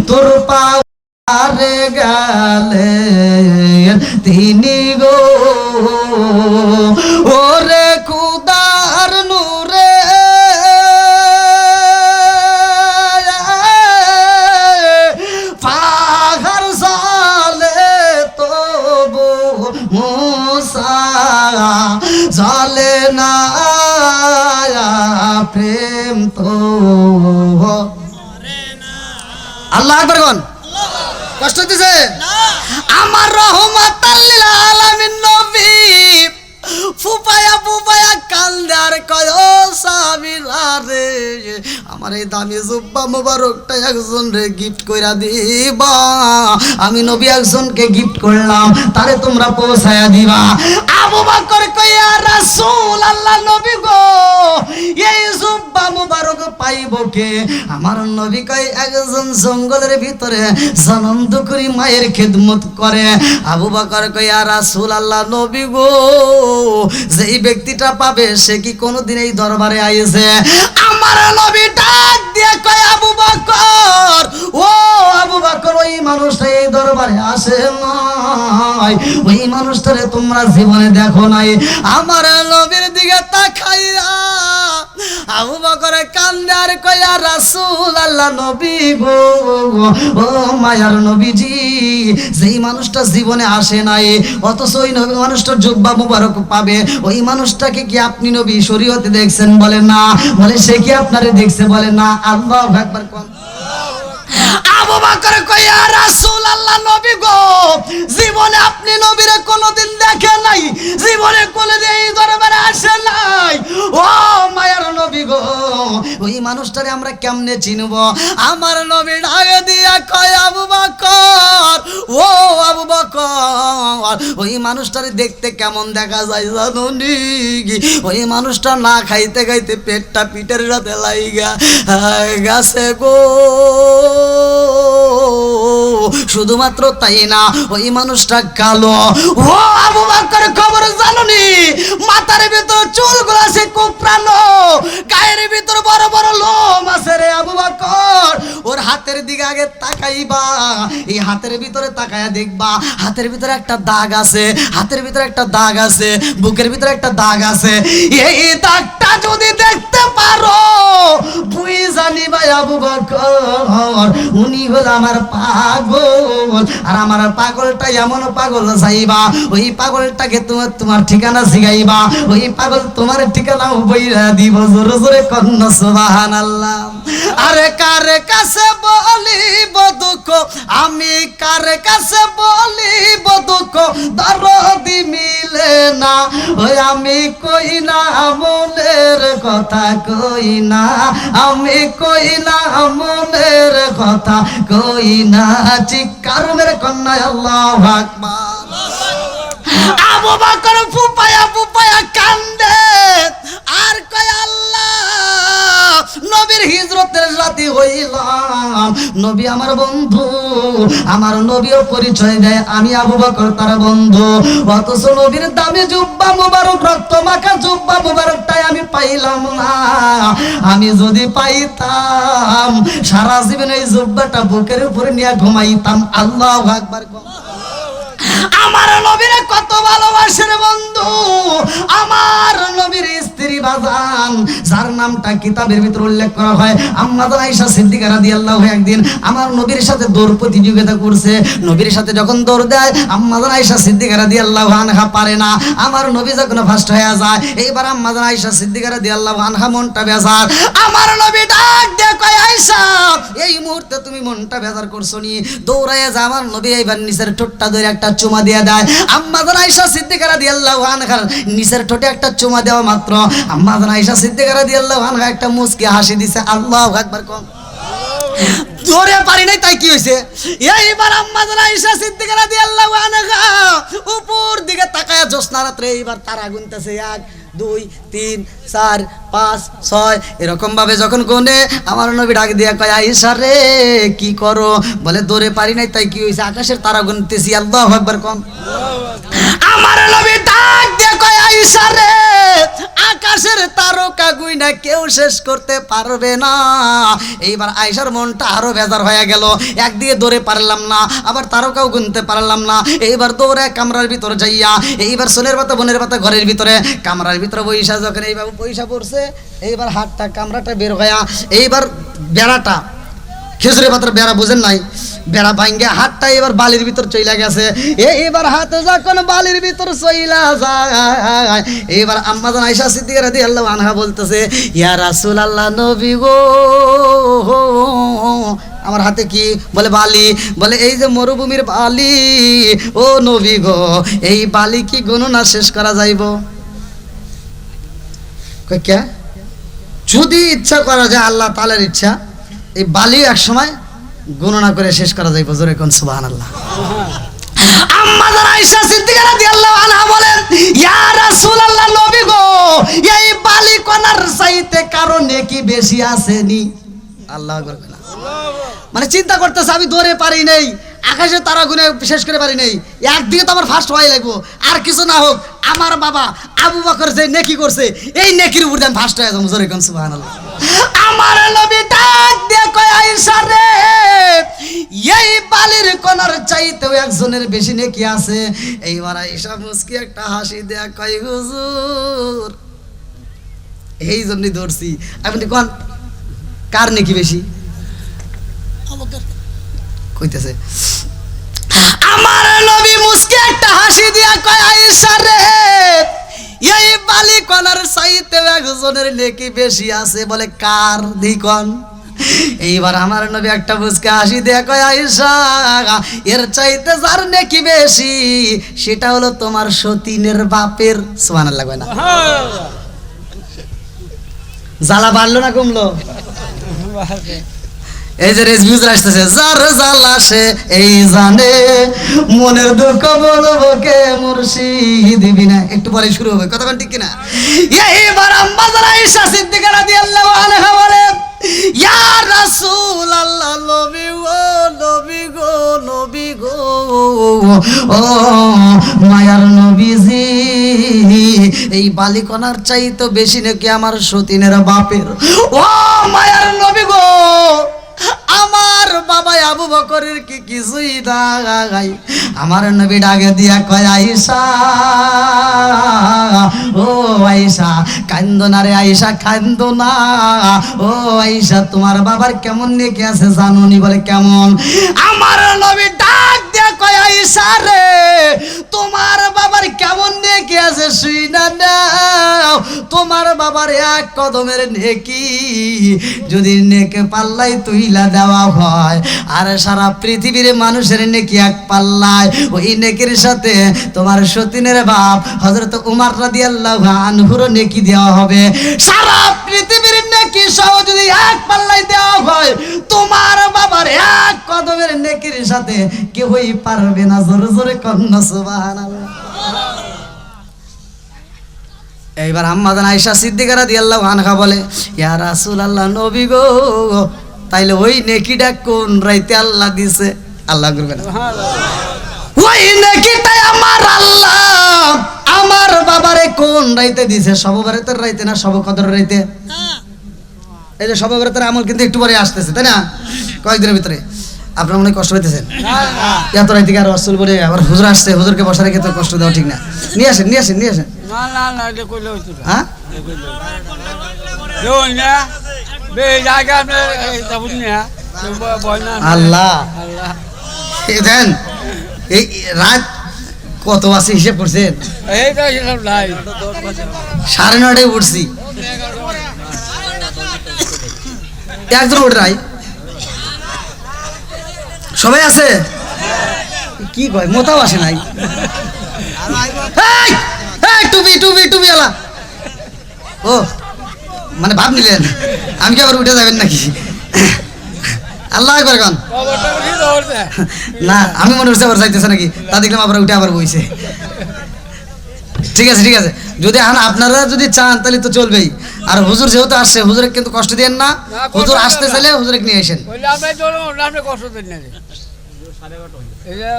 তোর পাহাড়ে গেলেন তিনি গো। ওরে খুদার নূরে পাহাড় জালে তবু মুসা জালে না প্রেম তো। আল্লাহ আকবার কোন? কষ্ট দিছে? আমার রহমাতাল লিল আলামিন নবী ফুপায়া ফুপায়া কান্দে আর কয় ও সাবিরা রে আমার এই দামি জুব্বা মোবারকটা একজন রে গিফট কইরা দিবা আমি নবী একজনকে গিফট করলাম তারে তোমরা পৌঁছায়া দিবা আবু বকর কয় ইয়া রাসূল আল্লাহ নবী গো এই জুব্বা মোবারক পাইব কে আমার নবী কয় একজন জঙ্গলের ভিতরে জনম দুকুরি মায়ের খেদমত করে আবু বকর কয় ইয়া রাসূল আল্লাহ নবী গো যেই ব্যক্তিটা পাবে সে কি কোনোদিন এই দরবারে আইছে আমার নবী ডাক দিয়ে কয় আবু বকর ও আবু বকর ওই মানুষটা এই দরবারে আসে নাই ওই মানুষটারে তোমরা জীবনে দেখো নাই আমার নবীর দিকে তাকাইয়া আবু বকর কান্দে আর কয় ইয়া রাসূল আল্লাহ নবী গো ও মায়ার নবীজি যেই মানুষটা জীবনে আসে নাই অথচ ওই নবী মানুষটার জুব্বা মুবারক পাবে ওই মানুষটাকে কি আপনি নবী শরীয়তে দেখছেন বলে না বলে সে কি আপনারে দেখছে বলে না আল্লাহু আকবার কোন আবু বকর কয় ইয়া রাসূল আল্লাহ নবী গো জীবনে আপনি নবীরে কোনোদিন দেখেন নাই জীবনে কোনোদিন এই দরবারে আসে নাই ও মায়ার নবী গো ওই মানুষটারে আমরা কেমনে চিনব আমার নবী ডাক দিয়া কয় আবু বকর ও আবু বকর ওই মানুষটারে দেখতে কেমন দেখা যায় জানোনি ওই মানুষটা না খাইতে খাইতে পেটটা পিঠের সাথে লাইগা গেছে গো শুধুমাত্র তাই না ওই মানুষটা কালো ও আবু বকর খবর জানোনি মাথার ভিতর চুলগুলো আছে কোপড়ানো গায়ের ভিতর বড় বড় লোম আছে রে আবু বকর ওর হাতের দিকে আগে তাকাইবা এই হাতের ভিতরে তাকায়া দেখবা হাতের ভিতরে একটা দাগ আছে হাতের ভিতরে একটা দাগ আছে বুকের ভিতরে একটা দাগ আছে এই দাগটা যদি দেখতে পারো বুই জানি ভাই আবু বকর উনি হল আমার পাগল আর আমার পাগলটা এমন পাগল যাইবা ওই পাগলটাকে তোমার ঠিকানা শিখাইবা ওই পাগল তোমার ঠিকানা বইরা দিব জোরে জোরে কন্না সুবহানাল্লাহ আরে কার কাছে বলিব দুঃখ আমি কার কাছে বলিব দুঃখ দরদি মিলে না ওই আমি কই না মনের কথা কই না আমি কই না মনের কথা কই না চিৎকার মেরে কন্যা আল্লাহু আকবার আবু বকর ফুপায়া ফুপায়া কান্দে আর কয় আল্লাহ নবীর হিজরতের রাতে হইলাম নবী আমার বন্ধু আমার নবীও পরিচয় দেয় আমি আবু বকর তার বন্ধু অথচ নবীর দামি জুব্বা মুবারক রক্ত মাখা জুব্বা মুবারকটাই আমি পাইলাম না আমি যদি পাইতাম সারা জীবন এই জুব্বাটা বুকের উপরে নিয়ে ঘুমাইতাম আল্লাহু আকবার আমার নবীরে কত ভালোবাসে রে বন্ধু আমার নবীর স্ত্রী বাজান যার নামটা কিতাবের ভিতর উল্লেখ করা হয় আম্মা আয়েশা সিদ্দিকা রাদিয়াল্লাহু একদিন আমার নবীর সাথে দৌড় প্রতিযোগিতা করছে নবীর সাথে যখন দৌড় দেয় আম্মা আয়েশা সিদ্দিকা রাদিয়াল্লাহু আনহা পারে না আমার নবী যখন ফার্স্ট হয়ে যায় এইবার আম্মা আয়েশা সিদ্দিকা রাদিয়াল্লাহু আনহা মনটা বেজার আমার নবী ডাক দিয়ে কয় আয়েশা এই মুহূর্তে তুমি মনটা বেজার করছো নি দৌড়াইয়া যা আমার নবী এইবার নিচের ঠোঁটটা ধরে একটা চুমা দিয়ে দেয় আম্মা আয়েশা সিদ্দিকা রাদিয়াল্লাহু আনহার নিচের ঠোঁটে একটা চুমা দেওয়া মাত্র আম্মা আয়েশা সিদ্দিকা রাদিয়াল্লাহু আনহা একটা মুচকি হাসি দিছে আল্লাহু আকবার কোন ধরে পারি নাই তাই কি হইছে এইবার আম্মা আয়েশা সিদ্দিকা রাদিয়াল্লাহু আনহা উপর দিকে তাকায়া জ্যোৎস্না রাতে এইবার তারা গুনতেছে 1 2 3 4 5 6 এরকম ভাবে যখন গুনে আমার নবী ডাক দিয়া কয় আয়েশা রে কি করো বলে দৌড়ে পারি নাই তাই কি হইছে আকাশের তারা গুনতেছি আল্লাহু আকবার কোন আমার নবী ডাক দিয়া কয় আয়েশা রে আকাশের তারকা গুইনা কেউ শেষ করতে পারবে না এইবার আয়েশার মনটা আরো বেজার হয়ে গেল একদিকে দৌড়ে পারলাম না আবার তারকাও গুনতে পারলাম না এইবার দৌড়ে কামরার ভিতর যাইয়া এইবার সোনের পাতা বোনের পাতা ঘরের ভিতরে কামরার ভিতরে বইসা যখন এইভাবে পয়সা পড়ছে এইবার হাতটা কামরাটা বের হইয়া এইবার বেড়াটা খেজুরের পাতার বেড়া বুঝেন নাই বেড়া ভাঙ্গে হাতটা এবার বালির ভিতর চইলা গেছে এইবার হাতে যখন বালির ভিতর চইলা যায় এইবার আম্মা জান আয়েশা সিদ্দিকা রাদিয়াল্লাহু আনহা বলতেছে ইয়া রাসূলুল্লাহ নবী গো আমার হাতে কি বলে বালি বলে এই যে মরুভূমির বালি ও নবী গো এই বালি কি গণনা শেষ করা যাইব কই কে যদি ইচ্ছা করা যায় আল্লাহ তাআলার ইচ্ছা এই বালি এক সময় গণনা করে শেষ করা যাইব জোরে কোন সুবহানাল্লাহ আম্মা যারা আয়েশা সিদ্দিকা রাদিয়াল্লাহু আনহা বলেন ইয়া রাসূলুল্লাহ নবী গো এই বালি কণার চাইতে কারণ নেকি বেশি আসেনি আল্লাহু আকবার মানে চিন্তা করতেছে আমি দৌড়ে পারি নাই আকাশে তারা গুনে শেষ করে পারি নাই একদিকে তো আমার ফার্স্ট হওয়াই লাগবো আর কিছু না হোক আমার বাবা আবু বকর যে নেকি করছে এই নেকির উপর আমি ফার্স্ট হয়ে যাবো জোরে কোন সুবহানাল্লাহ আমার নবী ডাক দিয়ে কয় আয়েশা রে এই বালির কোনার চাইতেও একজনের বেশি নেকি আছে এইবার আয়েশা মুস্কি একটা হাসি দেয়া কয় হুজুর এই জন্যই ধরছি আপনি কোন কার নেকি বেশি কইতেছে আমার নবী মুস্কি একটা হাসি দিয়া কয় আয়েশা রে এই বালি কোনার চাইতে একজনের নেকি বেশি আছে বলে কার দিকন এইবার আমার নবী একটা মুস্কি হাসি দিয়া কয় আয়েশা এর চাইতে যার নেকি বেশি সেটা হলো তোমার সতীনের বাপের সুবহানাল্লাহ কয় না জ্বালা বাড়লো না কমলো এই যে রেজভিউজ আসতেছে যার জ্বালা সে এই জানে মনের দুঃখ বলবো কে মুর্শিদ বিনা একটু পরে শুরু হবে কতক্ষণ ঠিক কিনা এইবার আম্মা যারা আয়েশা সিদ্দিকা রাদিয়াল্লাহু আনহা বলে ইয়া রাসূলুল্লাহ নবী গো নবী গো নবী গো ও মায়ার নবীজি এই বালিকণার চাইতে বেশি নাকি আমার সতীনের বাপের ও মায়ার নবী গো আমার বাবা আবু বকরের কি কিছুই নাই আমার নবী ডাকে দিয়া কয় আয়েশা ও আয়েশা কান্দো না রে আয়েশা কান্দো না ও আয়েশা তোমার বাবার কেমন নেকি আছে জানো নি বলে কেমন আমার নবী ডাক দিয়া কয় আয়েশা রে তোমার বাবার কেমন নেকি আছে শুইনা নাও তোমার বাবার এক কদমের নেকি যদি নেকে পাল্লাই তুইলা দেওয়া হয় আর সারা পৃথিবীর মানুষের নেকি এক পাল্লায় ওই নেকির সাথে তোমার সতীনের বাপ হযরত উমর রাদিয়াল্লাহু আনহুর নেকি দেওয়া হবে সারা পৃথিবীর নেকি সহ যদি এক পাল্লায় দেওয়া হয় তোমার বাবার এক কদমের নেকির সাথে কেউই পারবে না জোরে জোরে কন্না সুবহানাল্লাহ এইবার আম্মা জান আয়েশা সিদ্দিকা রাদিয়াল্লাহু আনহা বলে ইয়া রাসূলুল্লাহ নবী গো তাইলে ওই নেকিটা কোন রাইতে আল্লাহ দিছে আল্লাহ করবে না ওই নেকিটা আমার আল্লাহ আমার বাবারে কোন রাইতে দিছে সব বরাতের রাইতে না সব কদরের রাইতে এই যে সব বরাতের আমল কিন্তু একটু পরে আসতেছে তাই না কয়েকদিনের ভিতরে আপনারা মনে কষ্ট পাইতেছেন এত রাইতে আর রাসূল বলে আবার হুজুর আসছে হুজুরকে বসা রেখে তো কষ্ট দেওয়া ঠিক না নিয়ে আসেন নিয়ে আসেন নিয়ে আসেন না না না এটা কইলে হইতো না হ্যাঁ দেন না বে জায়গা আপনি তাবুন না বল না আল্লাহ আল্লাহ এই দেন এই রাত কত আছে হিসাব করছেন এই তো সব লাই 9:30 উঠছি একজন উঠে নাই সবাই আছে কি কয় মোতাও আসে নাই এই, এই, টুপি টুপি টুপি আলা ও মানে ভাব নিলেন আমি কি আবার উঠে যাবেন নাকি আল্লাহ একবার গান খবরটা কি দৌড়ছে না আমি মনে হচ্ছে আবার যাইতেছে নাকি তা দেখলাম আবার উঠে আবার বইছে ঠিক আছে যদি আপনারা যদি চান তাহলে তো চলবেই আর হুজুর যেহেতু আসছে হুজুরে কিন্তু কষ্ট দিয়েন না হুজুর আসতে চাইলে হুজুরে নিয়ে আসেন কইলে আমরা চলো আমরা কষ্ট দেন না এই যে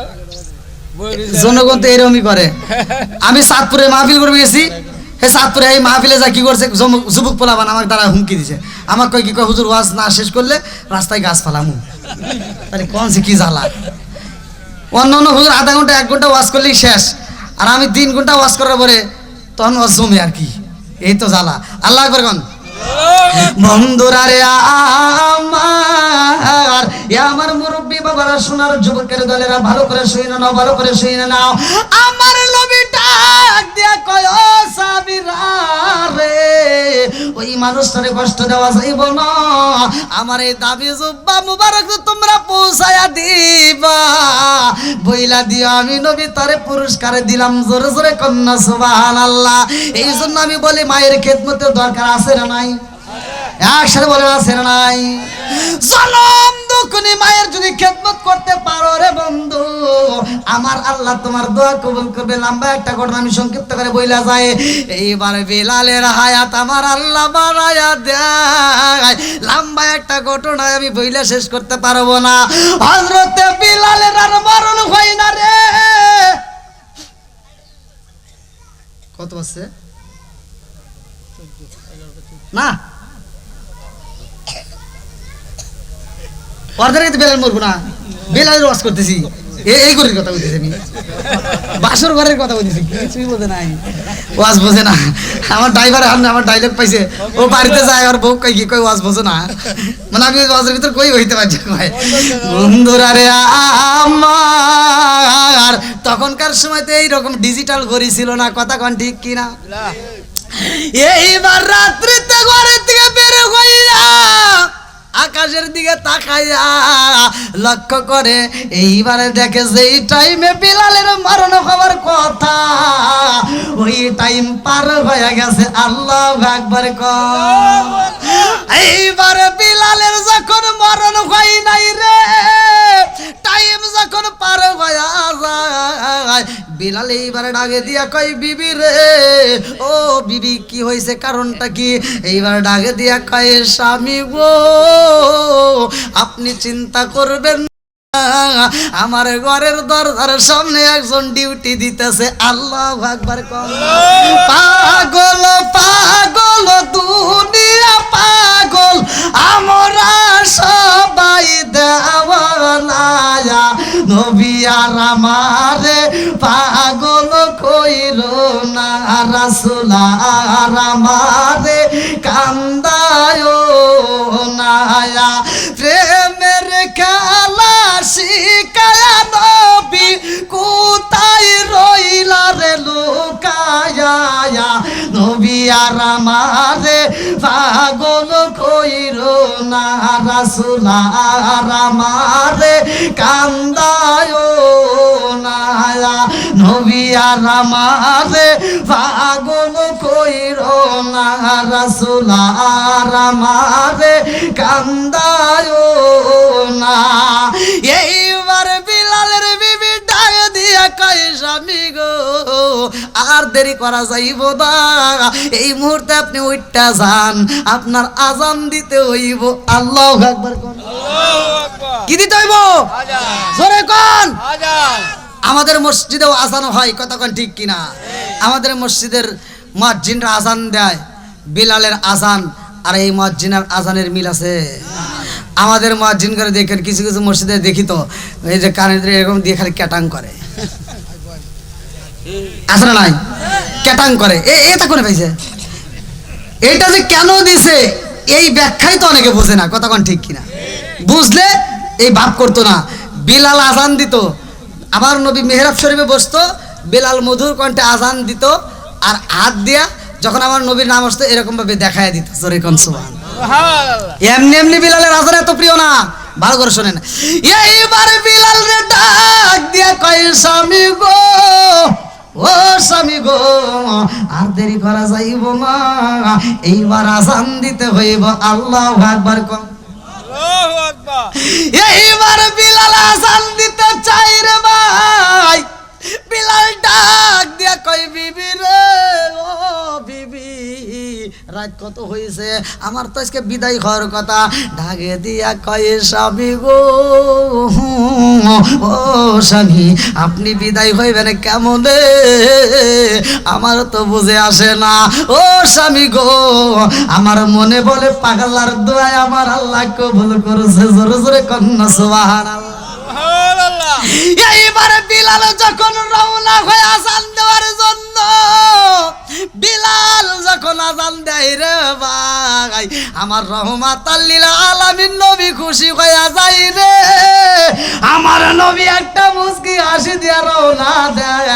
জনগণ তো এরকমই করে আমি চাঁদপুরে মাহফিল করবে গেছি চাঁদপুরে এই মাহফিলে যা কি করছে যুবক পোলাবান আমার দ্বারা হুমকি দিছে আমার কয় কি কয় হুজুর ওয়াজ না শেষ করলে রাস্তায় গাছ ফালামু তাহলে কোন সে কি জ্বালা অন্য হুজুর আধা ঘন্টা 1 ঘন্টা ওয়াজ করলেই শেষ আর আমি 3 ঘন্টা ওয়াজ করার পরে তখন ওয়াজ জমে আর কি এই তো জ্বালা আল্লাহ আকবার কোন বন্ধুরা রে আমার মুরব্বী বাবারা সোনার যুবকের দলেরা ভালো করে শুনে নাও আমার নবী ডাক দিয়া কয় ও সাবিরা রে ওই মানুষটারে কষ্ট দেওয়া যাইব না। আমার এই দাবি জুব্বা মুবারক তোমরা পৌঁছায়া দিবা, বইলা দিও আমি নবী তারে পুরস্কার দিলাম। জোরে জোরে কন্যা সুবহানাল্লাহ। এই জন্য আমি বলি মায়ের খেদমতের দরকার আছে না নাই? একসাথে বলে আছে না নাই? জনম দুঃখনি মায়ের যদি খেদমত করতে পারো রে বন্ধু, আমার আল্লাহ তোমার দোয়া কবুল করবে। লম্বা একটা ঘটনা আমি সংক্ষিপ্ত করে বইলা যায়। এইবার বিলালের হায়াত আমার আল্লাহ বাড়ায়া দেয়। লম্বা একটা ঘটনা আমি বইলা শেষ করতে পারবো না। হযরতে বিলালের আর মরণ হয় না রে। কত আছে না অর্ধেক বেলাল মরবো না, বেলালের ওয়াজ করতেছি। এই ঘরের কথা বলতেছি আমি, বাসর ঘরের কথা বলতেছি। কিছুই বোঝে নাই, ওয়াজ বোঝে না। আমার ড্রাইভার আমার ডায়লগ পাইছে, ও বাড়িতে যায় আর বউ কই কি কই ওয়াজ বোঝে না। মানে আমি ওয়াজের ভিতর কই হইতে পারছি কয় বন্ধুরা রে আমার। তখনকার সময় তো এইরকম ডিজিটাল ঘড়ি ছিল না, কথা কন ঠিক কিনা? এইবার রাত্রিতে ঘরের থেকে বের হইয়া আকাশের দিকে তাকাইয়া লক্ষ্য করে, এইবারে দেখে যে এই টাইমে বিলালের মরণ হওয়ার কথা, ওই টাইম পার হয়ে গেছে। আল্লাহু আকবার কর। এইবারে বিলালের যখন মরণ হয় নাই রে, টাইম যখন পার হয়ে যায়, বিলাল এইবারে ডাকে দিয়া কই বিবি রে, ও বিবি কি হয়েছে, কারণটা কি? এইবার ডাকে দিয়া কয় স্বামী গো, আপনি চিন্তা করবেন না, আমার ঘরের দরজার সামনে একজন ডিউটি দিতেছে। আল্লাহু আকবার কর। পাগল পাগল দুনিয়া পাগল, আমরা সবাই দেওয়ানা, নবী আর আমারে পাগল কইরো না, রাসূল আর আমারে কান্দায় না। প্রেমের খেলা শিখায়া নবী কোথায় রইলা রে লুকায়া, নবী আর আমারে পাগল কইরো না, রাসূল আর আমারে কান্দায় না, নবী আর আমারে পাগল কইরো না, রাসূল আর আমারে কান্দায় না। এইবার বিলালের বিবি ডাক দিয়া কয় স্বামী গো, আর দেরি করা যাইব না, এই মুহূর্তে আপনি উঠটা যান, আপনার আজান দিতে হইব। আল্লাহু আকবার কোন, কি দিতে হইব? জোরে কোন। আমাদের মসজিদেও আজান হয়, কতক্ষণ ঠিক কিনা? আমাদের মসজিদের মুয়াজ্জিনরা আজান দেয়, বিলালের আজান আর এই মুয়াজ্জিনের আজানের মিল আছে। আমাদের মুয়াজ্জিন করে দেখেন, কিছু কিছু মসজিদে দেখি তো এই যে কানে এরকম দিয়ে খালি ক্যাটাং করে, আসলে নাই ক্যাটাং করে। এটা করে পাইছে, এইটা যে কেন দিছে এই ব্যাখ্যাই তো অনেকে বোঝে না, কতক্ষণ ঠিক কিনা? বুঝলে এই ভাব করতো না। বিলাল আজান দিত, আমার নবী মেহরাব শরীফে বসতো, বিলাল মধুর কণ্ঠে আজান দিত, আর হাত দিয়া যখন আমার নবীর নাম আসতো এরকম ভাবে দেখায় দিত। জোরে কোন সুবহানাল্লাহ। এমনি এমনি বিলালের আজান এত প্রিয় না, ভালো করে শোনেন। এইবার বিলাল রে ডাক দিয়া কয় স্বামী গো, ও স্বামী গো, আর দেরি করা যাইব না, এইবার আজান দিতে হইব। আল্লাহু আকবার কর। আল্লাহু আকবার। এইবার বিলাল আজান দিতে চাই রে ভাই। বিলাল ডাক দিয়া কই বিবি রে, ও বিবি, রাত কত হয়েছে, আমার তো আজকে বিদায় হওয়ার কথা। ঢাকে দিয়া কয় স্বামী গো, ও স্বামী, আপনি বিদায় হইবেন কেমন, আমার তো বুঝে আসে না। ও স্বামী গো, আমার মনে বলে পাগলার দোয়ায় আমার আল্লাহ কবুল করেছে। জোরে জোরে কন্যা সুবহানাল্লাহ। এইবার বিলাল যখন রওনা হয়ে আজান দেওয়ার জন্য বিলাল যখন আজান দেয় রে ভাই, আমার রহমাতাল লিল আলামিন নবী খুশি হইয়া যায় রে। আমার নবী একটা মুস্কি হাসি দিয়া রওনা দেয়।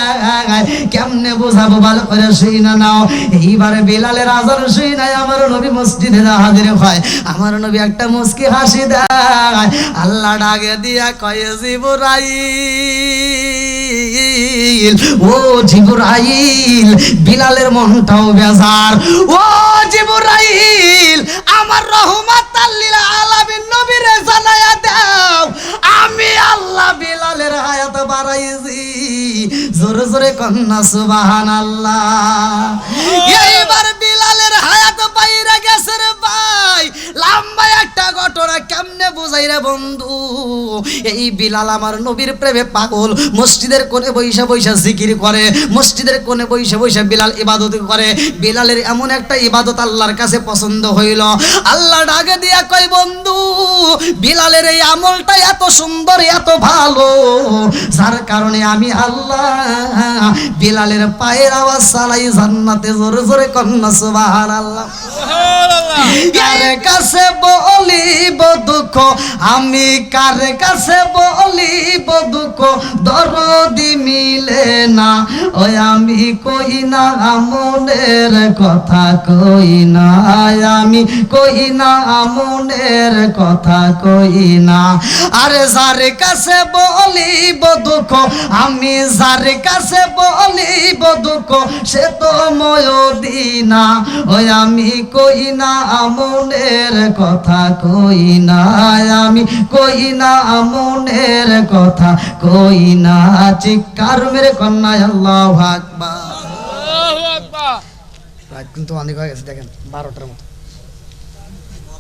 কেমনে বোঝাবো ভালো করে শুই না নাও। এইবারে বিলালের আজান শুই নাই, আমার নবী মসজিদে হাজির হয়। আমার নবী একটা মুস্কি হাসি দেয়। আল্লাহ ডাকে দিয়া কয় জিবরাইল, ও জিবরাইল, বিলালের মনটাও বেজার। ও জিবরাইল, আমার রহমাতাল লিল আলামিন নবীরে জানায়া দাও আমি আল্লাহ বিলালের হায়াত বাড়াইছি। জোরে জোরে কন্যা সুবহানাল্লাহ। এইবার বিলালের হায়াত বাইরে গেছে রে ভাই। লম্বা একটা ঘটনা, কেমনে বুঝাই রে বন্ধু। এই বিলাল আমার নবীর প্রেমে পাগল। মসজিদের কোণে বৈশা বৈশা জিকির করে, মসজিদের কোণে বৈশা বৈশা বিলাল ইবাদত করে। বিলালের এমন একটা ইবাদত আল্লাহর কাছে পছন্দ হইল। আল্লাহ ডাকে দিয়া কয় বন্ধু, বিলালের এই আমলটা এত সুন্দর এত ভালো, যার কারণে আমি আল্লাহ বিলালের পায়ের আওয়াজ চালাই জান্নাতে। জোরে জোরে কন্যা সুবহানাল্লাহ। কার কাছে বলিব দুঃখ, আমি কার কাছে বলিব দুঃখ, দরদি মিলে না। ওই আমি কই না মনের কথা, কই না আমি, কই না মনের কথা, কই না। আরে যার কাছে বলিব দুঃখ, আমি যার কাছে বলিব দুঃখ, সে তো ময়দিনা। ওই আমি কই না মনের কথা, কই না আমি, কই না মনের কথা, কই না। চিৎকার মেরে কন্যা আল্লাহু আকবার। রাত কিন্তু অনেক হয়ে গেছে, দেখেন 12টার মতো।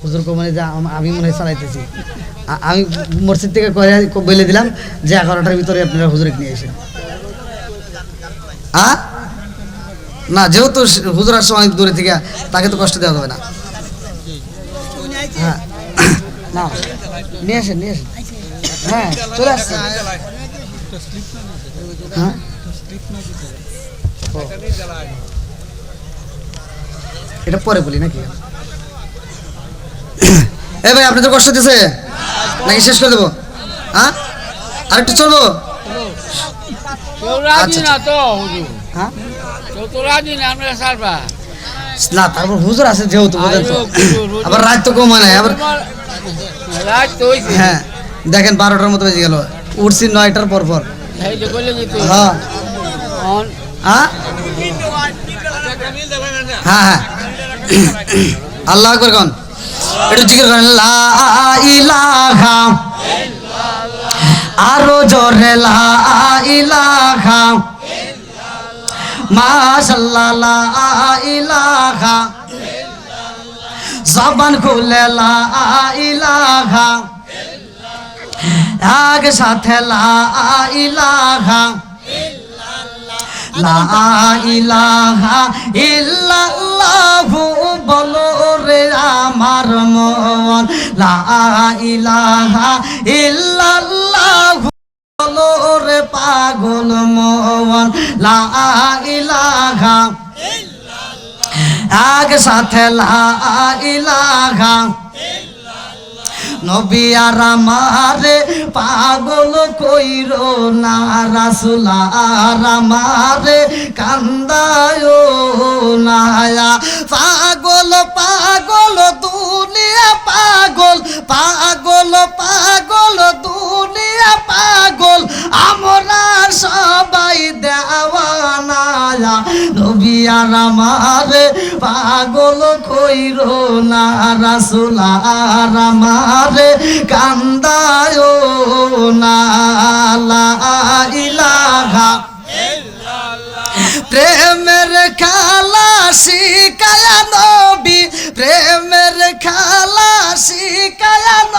হুজুর কোমানে যে আমি মনে হয় চালাইতেছি। আমি মসজিদ থেকে বলে দিলাম যে 11টার ভিতরে আপনারা হুজুরে নিয়ে এসেন। না, যেহেতু হুজুর আসছে অনেক দূরে থেকে, তাকে তো কষ্ট দেওয়া হবে না। হ্যাঁ, না নিয়ে আসেন, নিয়ে আসেন। হ্যাঁ, চলে আসছে। হ্যাঁ, এটা পরে বলি নাকি? এ ভাই, আপনাদের কষ্ট দিছে নাকি শেষ করে দেবো? হ্যাঁ, আরেকটু চলবো? হ্যাঁ, না তারপর হুজুর আছে যেহেতু, আবার রাত তো কম হয় না। আবার হ্যাঁ, দেখেন 12টার মতো বেজে গেল, উঠছি 9টার পর পর। হ্যাঁ হ্যাঁ হ্যাঁ, আল্লাহ আকবার কোন, একটু জিকির করেন লা ইলাহা, আরো জোরে লা ইলাহা, মাশাআল্লাহ লা ইলাহা, জবান খুলে লা ইলাহা, আগে সাথে লা ইলাহা, লা ইলাহা ইল্লাল্লাহু বলো রে আমার মন, লা ইলাহা ইল্লাল্লাহু বলো রে পাগল মন, লা ইলাহা আগে সাথে লা ইলাহা। নবী আর আমারে পাগল কইরো না, রাসূল আর আমারে কান্দায়ো না। পাগল পাগল দুনিয়া পাগল, পাগল পাগল দুনিয়া পাগল, আমরা সবাই দেওয়ানা। নবী আর আমারে পাগল কইরো না, রাসূল আর আমারে কান্দায়ো না। লা ইলাহা প্রেমের খেলা শিখায়া নবী, প্রেমের খেলা শিখায়া